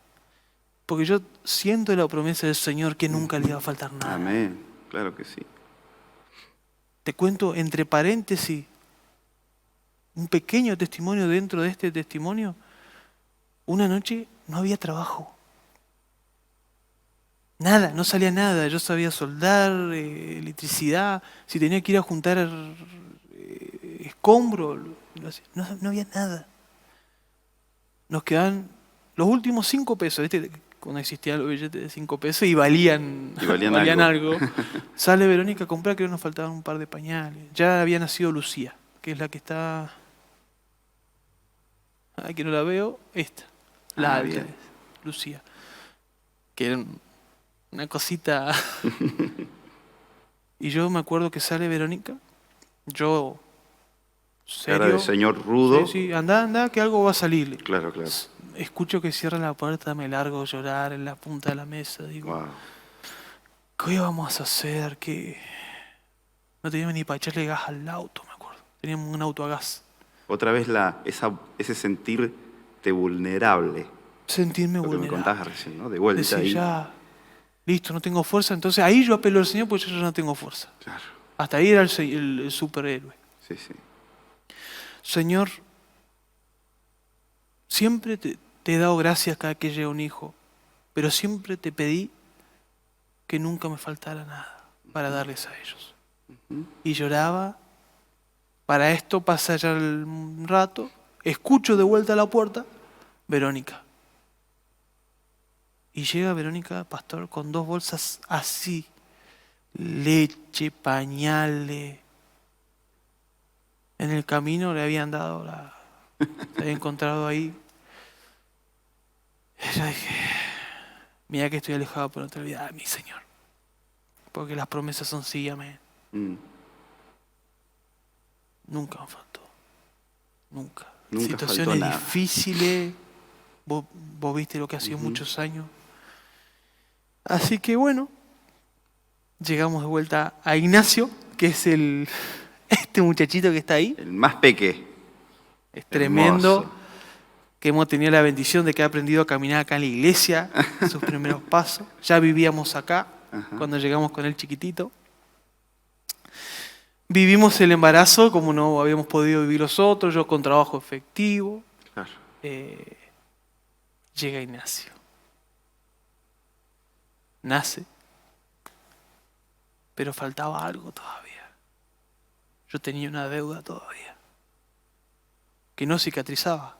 Porque yo siento la promesa del Señor que nunca le va a faltar nada. Amén, claro que sí. Te cuento entre paréntesis un pequeño testimonio dentro de este testimonio. Una noche no había trabajo. Nada, no salía nada. Yo sabía soldar, electricidad. Si tenía que ir a juntar escombros, no había nada. Nos quedaban los últimos 5 pesos. ¿Viste? Cuando existían los billetes de 5 pesos y valían algo. Sale Verónica a comprar, creo que nos faltaban un par de pañales. Ya había nacido Lucía, que es la que está... Aquí no la veo, esta. La alta, Lucía. Que era una cosita. Y yo me acuerdo que sale Verónica. Yo, serio. Cara de señor rudo. Sí, anda, que algo va a salir. Claro. Escucho que cierra la puerta, me largo a llorar en la punta de la mesa. Digo, Wow. ¿qué íbamos a hacer? Que no teníamos ni para echarle gas al auto, me acuerdo. Teníamos un auto a gas. Otra vez ese sentirte vulnerable. Sentirme lo que vulnerable. me contabas recién, ¿no? De vuelta Decir, ahí. ya, listo, no tengo fuerza. Entonces ahí yo apelo al Señor porque yo ya no tengo fuerza. Claro. Hasta ahí era el superhéroe. Sí. Señor, siempre te he dado gracias cada que llega un hijo, pero siempre te pedí que nunca me faltara nada para darles a ellos. Y lloraba. Para esto pasa ya un rato, escucho de vuelta a la puerta, Verónica. Y llega Verónica, pastor, con 2 bolsas así, leche, pañales. En el camino le habían dado se había encontrado ahí. Y yo dije, mira que estoy alejado, pero no te olvides de mí, Señor. Porque las promesas son sí, amén. Nunca me faltó. Nunca situaciones faltó nada. difíciles. Vos viste lo que ha sido muchos años. Así que bueno, llegamos de vuelta a Ignacio, que es este muchachito que está ahí. El más peque. Es tremendo. Hermoso. Que hemos tenido la bendición de que ha aprendido a caminar acá en la iglesia, sus primeros pasos. Ya vivíamos acá, cuando llegamos con él chiquitito. Vivimos el embarazo como no habíamos podido vivir los otros, yo con trabajo efectivo. Claro. Llega Ignacio. Nace. Pero faltaba algo todavía. Yo tenía una deuda todavía. Que no cicatrizaba.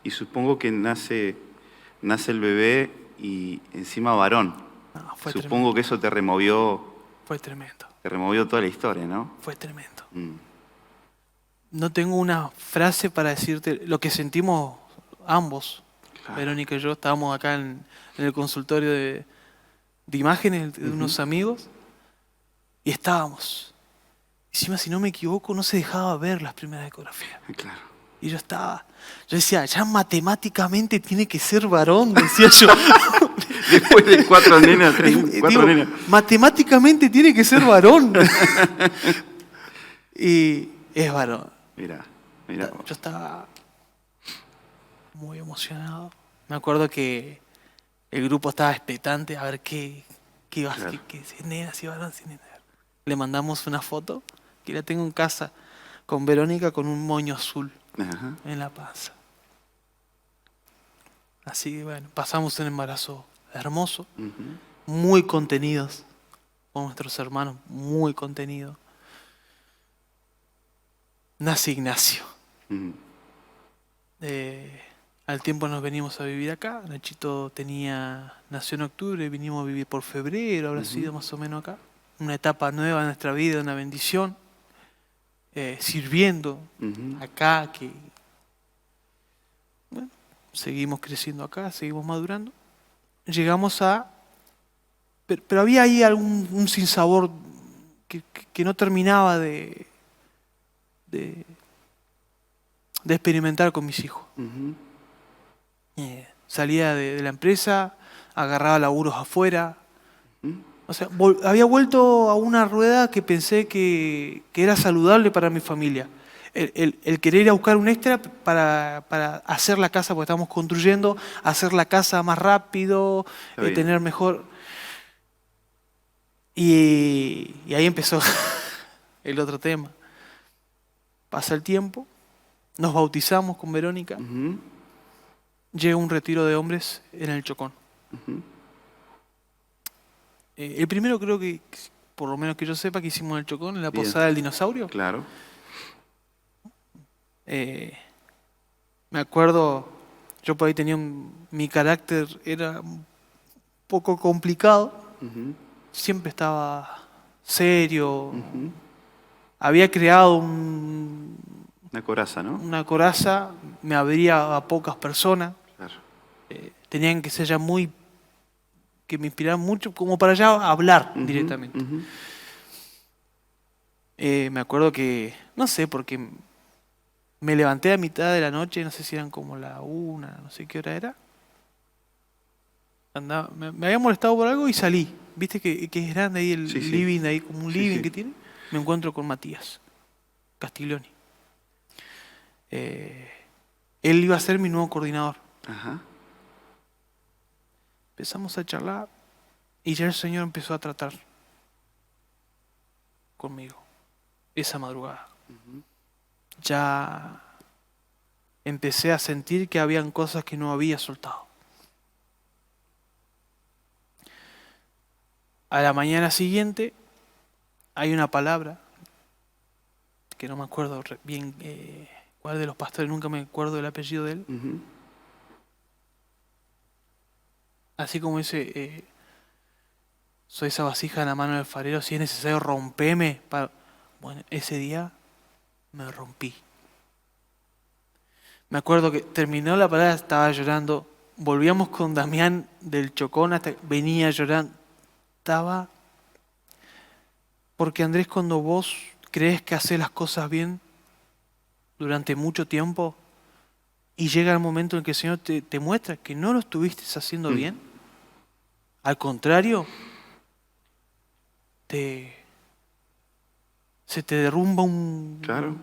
Y supongo que nace el bebé y encima varón. No, fue Supongo tremendo. que eso te removió. Fue tremendo. Te removió toda la historia, ¿no? Fue tremendo. No tengo una frase para decirte lo que sentimos ambos. Claro. Verónica y yo estábamos acá en el consultorio de imágenes de unos amigos y estábamos. Encima, si no me equivoco, no se dejaba ver las primeras ecografías. Claro. Y yo decía, ya matemáticamente tiene que ser varón, decía yo. Después de 4 nenas, 4 nenas. Matemáticamente tiene que ser varón. Y es varón. Mira. Yo estaba muy emocionado. Me acuerdo que el grupo estaba expectante a ver qué iba a hacer, si nena, si varón, si nena. Le mandamos una foto que la tengo en casa con Verónica con un moño azul en la panza. Así que bueno, pasamos un embarazo hermoso, muy contenidos con nuestros hermanos, muy contenidos. Nace Ignacio. Al tiempo nos venimos a vivir acá. Nachito nació en octubre, vinimos a vivir por febrero, habrá sido más o menos acá. Una etapa nueva en nuestra vida, una bendición. Sirviendo acá, que bueno, seguimos creciendo acá, seguimos madurando. Llegamos pero había ahí un sinsabor que no terminaba de experimentar con mis hijos. Salía de la empresa, agarraba laburos afuera. O sea, había vuelto a una rueda que pensé que era saludable para mi familia. El querer ir a buscar un extra para hacer la casa, porque estamos construyendo, hacer la casa más rápido, tener mejor... Y ahí empezó el otro tema. Pasa el tiempo, nos bautizamos con Verónica, llega un retiro de hombres en el Chocón. El primero creo que, por lo menos que yo sepa, que hicimos en el Chocón, en la Posada del Dinosaurio. Claro. Me acuerdo, yo por ahí tenía mi carácter era un poco complicado, siempre estaba serio, había creado una coraza, ¿no? Una coraza, me abría a pocas personas, claro. Tenían que ser ya que me inspiraban mucho, como para ya hablar directamente. Me acuerdo que, no sé, porque me levanté a mitad de la noche, no sé si eran como la 1, no sé qué hora era. Me había molestado por algo y salí. ¿Viste que es grande ahí el living, ahí como un living que tiene? Me encuentro con Matías Castiglioni. Él iba a ser mi nuevo coordinador. Empezamos a charlar y ya el Señor empezó a tratar conmigo esa madrugada. Ya empecé a sentir que habían cosas que no había soltado. A la mañana siguiente hay una palabra que no me acuerdo bien cuál de los pastores, nunca me acuerdo del apellido de él. Así como dice, soy esa vasija en la mano del alfarero, si es necesario rompeme. Bueno, ese día me rompí. Me acuerdo que terminó la palabra, estaba llorando. Volvíamos con Damián del Chocón, hasta venía llorando. Porque Andrés, cuando vos crees que haces las cosas bien durante mucho tiempo y llega el momento en que el Señor te muestra que no lo estuviste haciendo bien, al contrario, se te derrumba un... Claro.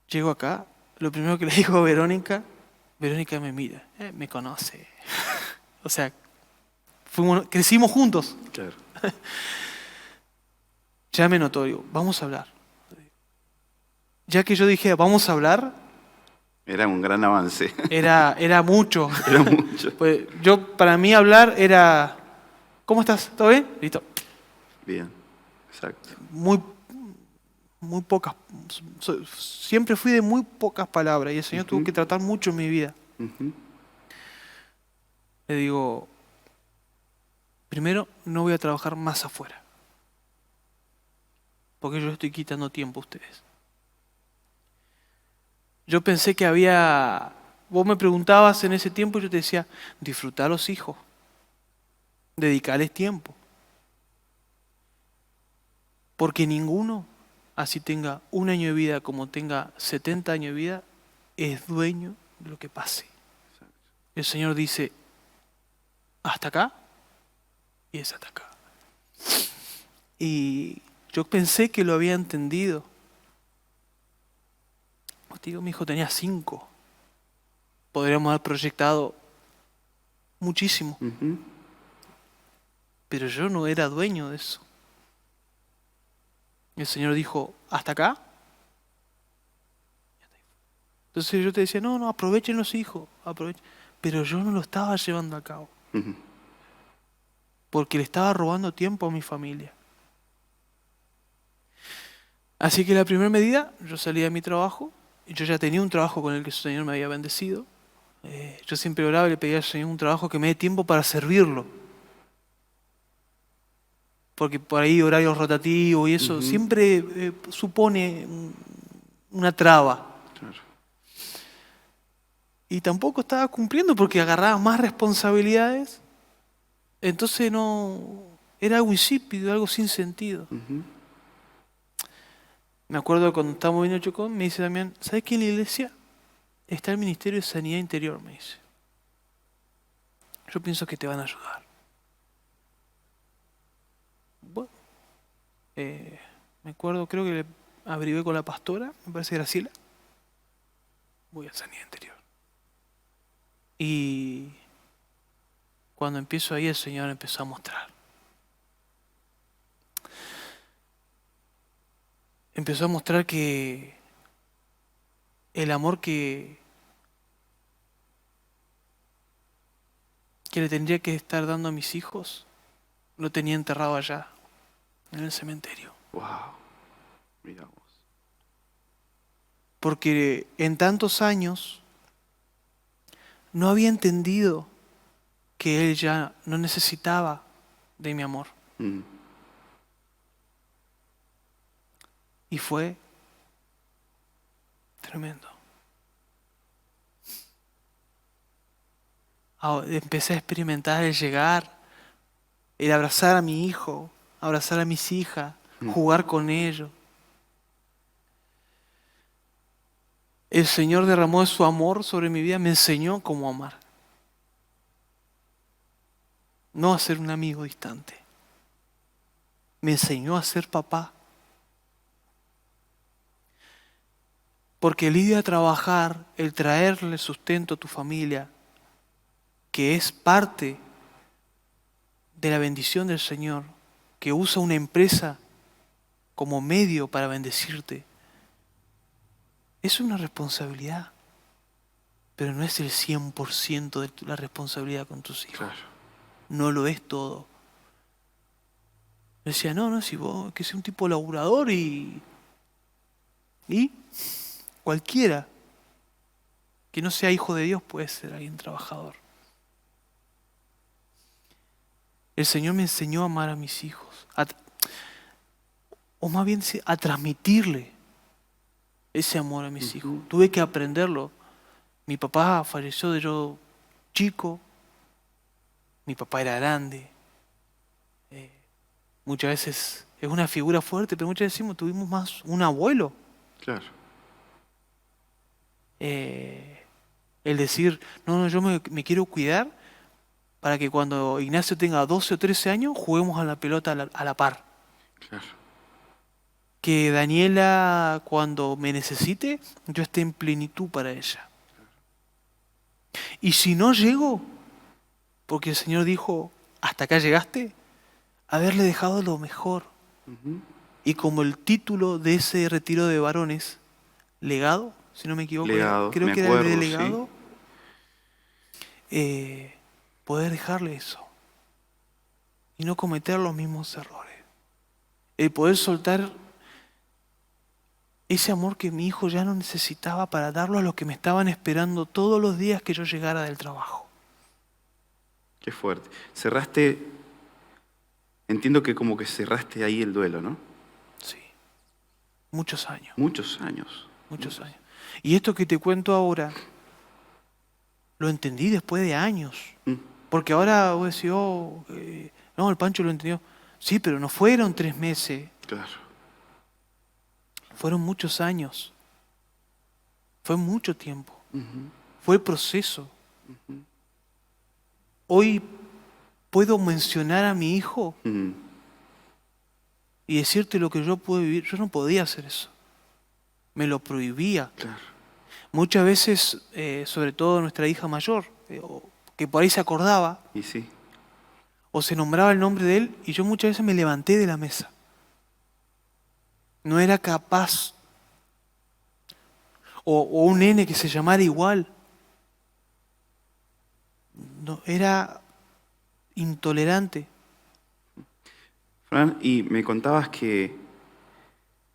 Llego acá, lo primero que le digo a Verónica me mira, me conoce. O sea, crecimos juntos. Claro. Ya me notó, digo, vamos a hablar. Ya que yo dije, vamos a hablar. Era un gran avance. Era mucho. Era mucho. Pues para mí hablar era, ¿cómo estás? ¿Todo bien? Listo. Bien, exacto. Muy pocas. Siempre fui de muy pocas palabras y el Señor tuvo que tratar mucho en mi vida. Le digo, primero, no voy a trabajar más afuera. Porque yo estoy quitando tiempo a ustedes. Yo pensé que vos me preguntabas en ese tiempo y yo te decía, disfrutar a los hijos, dedicarles tiempo. Porque ninguno, así tenga 1 año de vida como tenga 70 años de vida, es dueño de lo que pase. El Señor dice, hasta acá y es hasta acá. Y yo pensé que lo había entendido. Digo, mi hijo tenía 5. Podríamos haber proyectado muchísimo. Pero yo no era dueño de eso. El Señor dijo, ¿hasta acá? Entonces yo te decía, no, aprovechen los hijos, aprovechen. Pero yo no lo estaba llevando a cabo. Porque le estaba robando tiempo a mi familia. Así que la primera medida, yo salí de mi trabajo, y yo ya tenía un trabajo con el que el Señor me había bendecido. Yo siempre oraba y le pedía al Señor un trabajo que me dé tiempo para servirlo. Porque por ahí horarios rotativos y eso siempre supone una traba. Claro. Y tampoco estaba cumpliendo porque agarraba más responsabilidades. Entonces era algo insípido, algo sin sentido. Me acuerdo cuando estábamos viendo Chocón, me dice Damián, ¿sabes que en la iglesia está el Ministerio de Sanidad Interior? Me dice. Yo pienso que te van a ayudar. Bueno, me acuerdo, creo que le averigué con la pastora, me parece Graciela. Voy a Sanidad Interior. Y cuando empiezo ahí, el Señor empezó a mostrar. Empezó a mostrar que el amor que le tendría que estar dando a mis hijos, lo tenía enterrado allá, en el cementerio. Wow, mira vos. Porque en tantos años no había entendido que él ya no necesitaba de mi amor. Y fue tremendo. Empecé a experimentar el llegar, el abrazar a mi hijo, abrazar a mis hijas, jugar con ellos. El Señor derramó su amor sobre mi vida, me enseñó cómo amar. No a ser un amigo distante. Me enseñó a ser papá. Porque el ir a trabajar, el traerle sustento a tu familia, que es parte de la bendición del Señor, que usa una empresa como medio para bendecirte, es una responsabilidad, pero no es el 100% de la responsabilidad con tus hijos. Claro. No lo es todo. Decía, no, si vos, que sea un tipo laburador y cualquiera que no sea hijo de Dios puede ser alguien trabajador. El Señor me enseñó a amar a mis hijos, o más bien a transmitirle ese amor a mis hijos. Tuve que aprenderlo. Mi papá falleció de yo chico, mi papá era grande. Muchas veces es una figura fuerte, pero muchas veces tuvimos más un abuelo. Claro. El decir, no, yo me quiero cuidar para que cuando Ignacio tenga 12 o 13 años juguemos a la pelota a la par. Claro. Que Daniela, cuando me necesite, yo esté en plenitud para ella. Y si no llego, porque el Señor dijo, hasta acá llegaste, haberle dejado lo mejor. Y como el título de ese retiro de varones, legado, si no me equivoco, creo que era el de legado, sí. Poder dejarle eso y no cometer los mismos errores. El poder soltar ese amor que mi hijo ya no necesitaba para darlo a los que me estaban esperando todos los días que yo llegara del trabajo. Qué fuerte. Cerraste, entiendo que como que cerraste ahí el duelo, ¿no? Sí. Muchos años. Muchos años. Muchos años. Y esto que te cuento ahora, lo entendí después de años. Porque ahora vos decís, no, el Pancho lo entendió. Sí, pero no fueron 3 meses. Claro. Fueron muchos años. Fue mucho tiempo. Fue el proceso. Hoy puedo mencionar a mi hijo y decirte lo que yo puedo vivir. Yo no podía hacer eso. Me lo prohibía. Claro. Muchas veces, sobre todo nuestra hija mayor, que por ahí se acordaba, y sí. o se nombraba el nombre de él, y yo muchas veces me levanté de la mesa. No era capaz. O un nene que se llamara igual. No, era intolerante. Fran, y me contabas que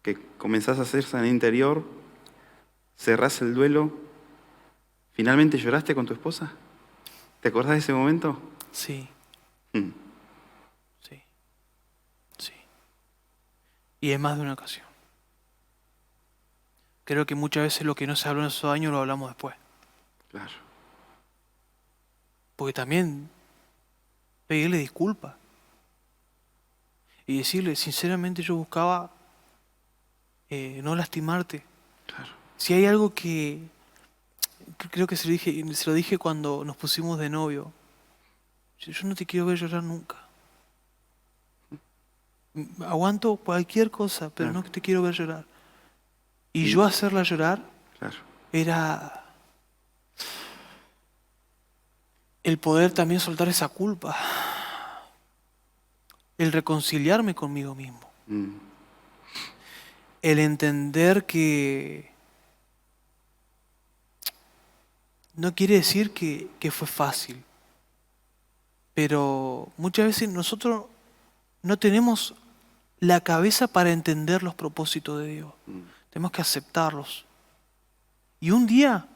que comenzás a hacer en el interior, cerrás el duelo, ¿finalmente lloraste con tu esposa? ¿Te acordás de ese momento? Sí. Mm. Sí. Sí. Y en más de una ocasión. Creo que muchas veces lo que no se habló en esos años lo hablamos después. Claro. Porque también pedirle disculpas. Y decirle, sinceramente yo buscaba no lastimarte. Claro. Si hay algo que creo que se lo dije cuando nos pusimos de novio. Yo no te quiero ver llorar nunca. Aguanto cualquier cosa, pero Claro. no te quiero ver llorar. Y Sí. yo hacerla llorar Claro. era el poder también soltar esa culpa. El reconciliarme conmigo mismo. Mm. El entender que no quiere decir que fue fácil. Pero muchas veces nosotros no tenemos la cabeza para entender los propósitos de Dios. Tenemos que aceptarlos. Y un día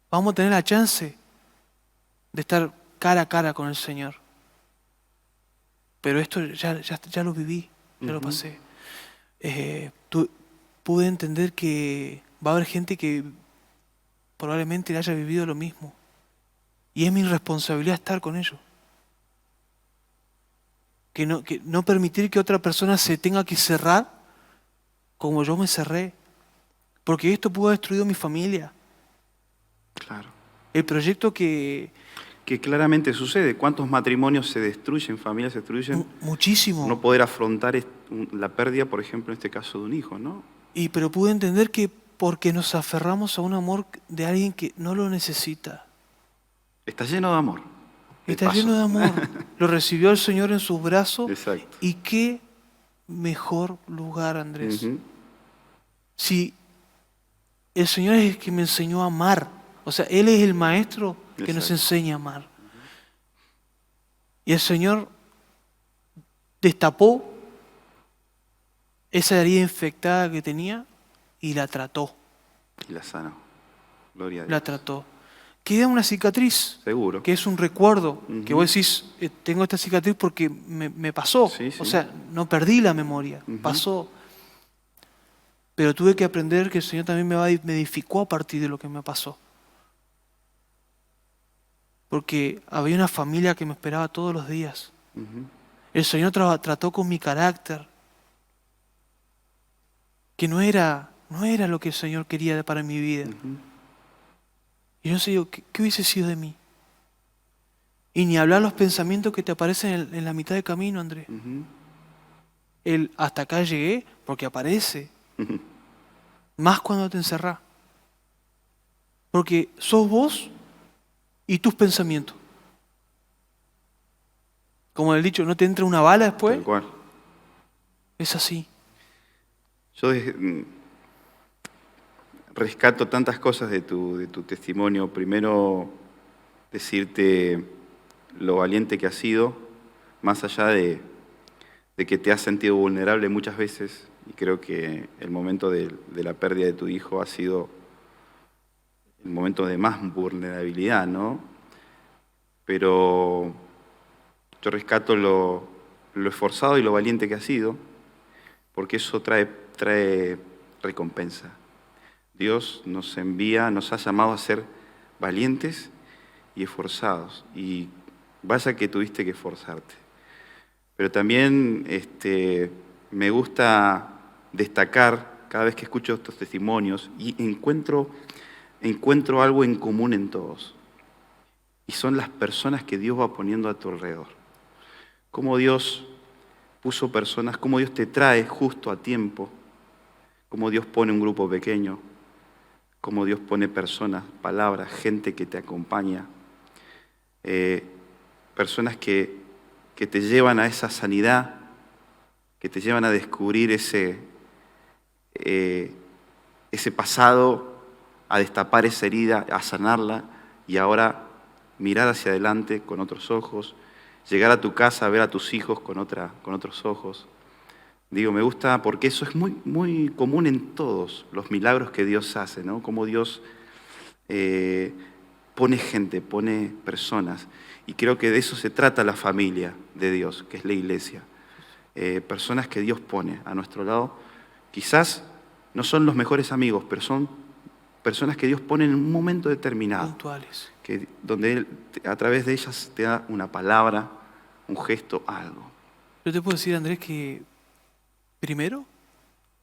vamos a tener la chance de estar cara a cara con el Señor. Pero esto ya lo viví, ya lo pasé. Pude entender que va a haber gente que probablemente haya vivido lo mismo. Y es mi responsabilidad estar con ellos. Que no permitir que otra persona se tenga que cerrar como yo me cerré. Porque esto pudo haber destruido mi familia. Claro. El proyecto que claramente sucede. ¿Cuántos matrimonios se destruyen, familias se destruyen? Muchísimo. No poder afrontar la pérdida, por ejemplo, en este caso de un hijo, ¿no? Pero pude entender que porque nos aferramos a un amor de alguien que no lo necesita. Está lleno de amor. Está lleno de amor. Lo recibió el Señor en sus brazos. Exacto. Y qué mejor lugar, Andrés. Si el Señor es el que me enseñó a amar. O sea, Él es el maestro que nos enseña a amar. Y el Señor destapó esa herida infectada que tenía y la trató. Y la sanó. Gloria a Dios. La trató. Queda una cicatriz. Seguro. Que es un recuerdo. Que vos decís, tengo esta cicatriz porque me pasó. Sí, sí. O sea, no perdí la memoria. Pasó. Pero tuve que aprender que el Señor también me edificó a partir de lo que me pasó. Porque había una familia que me esperaba todos los días. El Señor trató con mi carácter. Que no era lo que el Señor quería para mi vida. Y yo sé, ¿qué hubiese sido de mí? Y ni hablar los pensamientos que te aparecen en la mitad del camino, Andrés. El hasta acá llegué, porque aparece. Más cuando te encerrás. Porque sos vos y tus pensamientos. Como el dicho, ¿no te entra una bala después? Tal cual. Es así. Yo rescato tantas cosas de tu testimonio. Primero, decirte lo valiente que has sido, más allá de que te has sentido vulnerable muchas veces, y creo que el momento de la pérdida de tu hijo ha sido el momento de más vulnerabilidad, ¿no? Pero yo rescato lo esforzado y lo valiente que has sido, porque eso trae recompensa. Dios nos envía, nos ha llamado a ser valientes y esforzados, y vaya que tuviste que esforzarte. Pero también me gusta destacar, cada vez que escucho estos testimonios, y encuentro algo en común en todos, y son las personas que Dios va poniendo a tu alrededor. Cómo Dios puso personas, cómo Dios te trae justo a tiempo, cómo Dios pone un grupo pequeño, cómo Dios pone personas, palabras, gente que te acompaña, personas que te llevan a esa sanidad, que te llevan a descubrir ese pasado, a destapar esa herida, a sanarla y ahora mirar hacia adelante con otros ojos, llegar a tu casa a ver a tus hijos con otros ojos, Digo, me gusta porque eso es muy, muy común en todos los milagros que Dios hace, ¿no? Cómo Dios pone gente, pone personas. Y creo que de eso se trata la familia de Dios, que es la iglesia. Personas que Dios pone a nuestro lado. Quizás no son los mejores amigos, pero son personas que Dios pone en un momento determinado. Puntuales. Donde Él, a través de ellas, te da una palabra, un gesto, algo. Yo te puedo decir, Andrés, que primero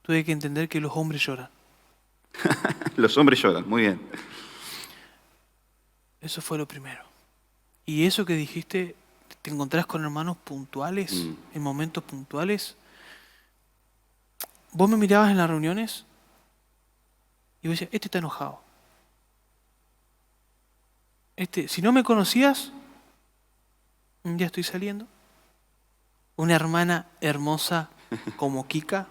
tuve que entender que los hombres lloran. Los hombres lloran, muy bien. Eso fue lo primero. Y eso que dijiste, te encontrás con hermanos puntuales, en momentos puntuales. Vos me mirabas en las reuniones y vos decías, este está enojado. Si no me conocías, ya estoy saliendo. Una hermana hermosa como Kika.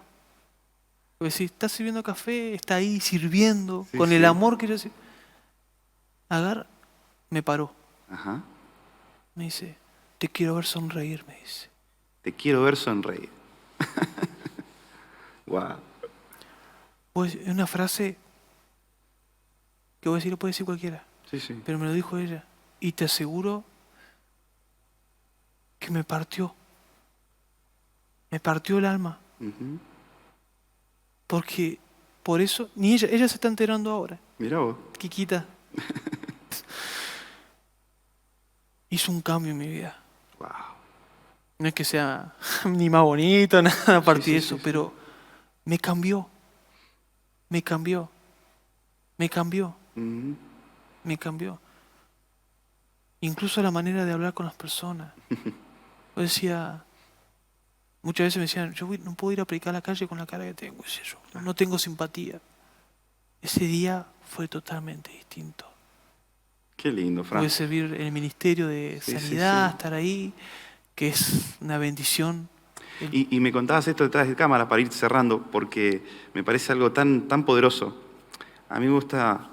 Vos decís, está sirviendo café, está ahí sirviendo, sí, con el amor que yo sé. Agar me paró. Ajá. Me dice, te quiero ver sonreír, me dice. Te quiero ver sonreír. Wow. Pues es una frase que voy a decir, lo puede decir cualquiera. Sí. Pero me lo dijo ella. Y te aseguro que me partió. Me partió el alma. Uh-huh. Porque por eso, ni ella se está enterando ahora. Mirá vos. Kikita. Hizo un cambio en mi vida. Wow. No es que sea ni más bonito, nada a partir de eso, pero me cambió. Me cambió. Uh-huh. Me cambió. Incluso la manera de hablar con las personas. Yo decía, muchas veces me decían, no puedo ir a predicar a la calle con la cara que tengo. Yo no tengo simpatía. Ese día fue totalmente distinto. Qué lindo, Fran. Pude servir en el Ministerio de Sanidad, estar ahí, que es una bendición. Y me contabas esto detrás de cámara para ir cerrando, porque me parece algo tan poderoso. A mí me gusta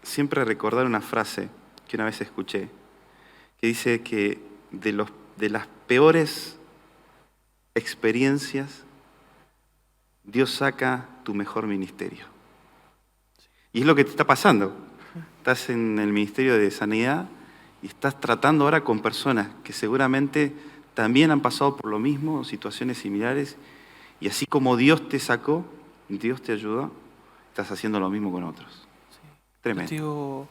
siempre recordar una frase que una vez escuché, que dice que de las peores experiencias, Dios saca tu mejor ministerio. Y es lo que te está pasando. Estás en el Ministerio de Sanidad y estás tratando ahora con personas que seguramente también han pasado por lo mismo, situaciones similares, y así como Dios te sacó, Dios te ayudó, estás haciendo lo mismo con otros. Sí. Tremendo. Te digo,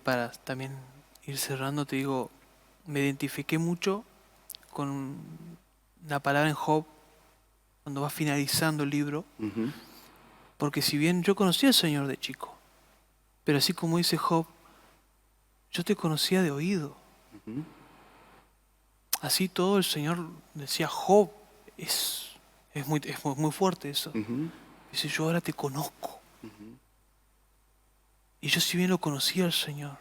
para también ir cerrando, te digo, me identifiqué mucho con la palabra en Job, cuando va finalizando el libro, uh-huh. Porque si bien yo conocía al Señor de chico, pero así como dice Job, yo te conocía de oído. Uh-huh. Así todo el Señor decía, Job, es muy fuerte eso. Uh-huh. Dice, yo ahora te conozco. Uh-huh. Y yo si bien lo conocía al Señor,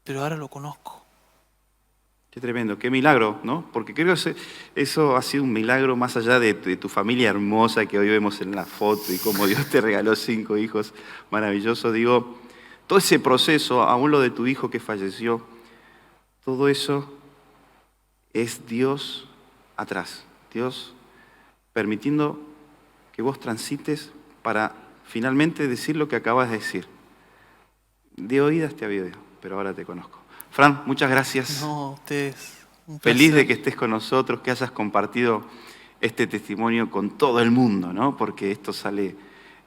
pero ahora lo conozco. Qué tremendo, qué milagro, ¿no? Porque creo que eso ha sido un milagro más allá de tu familia hermosa que hoy vemos en la foto y cómo Dios te regaló 5 hijos maravillosos. Digo, todo ese proceso, aún lo de tu hijo que falleció, todo eso es Dios atrás. Dios permitiendo que vos transites para finalmente decir lo que acabas de decir. De oídas te había oído, pero ahora te conozco. Fran, muchas gracias. No, ustedes. Feliz de que estés con nosotros, que hayas compartido este testimonio con todo el mundo, ¿no? Porque esto sale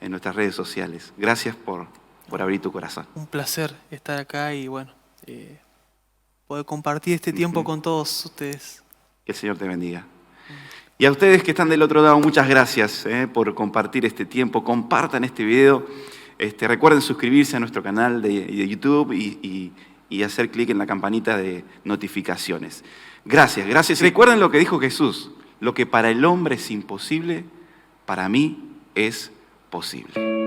en nuestras redes sociales. Gracias por abrir tu corazón. Un placer estar acá y bueno, poder compartir este tiempo con todos ustedes. Que el Señor te bendiga. Y a ustedes que están del otro lado, muchas gracias por compartir este tiempo. Compartan este video. Recuerden suscribirse a nuestro canal de YouTube y hacer clic en la campanita de notificaciones. Gracias, gracias. Recuerden lo que dijo Jesús. Lo que para el hombre es imposible, para mí es posible.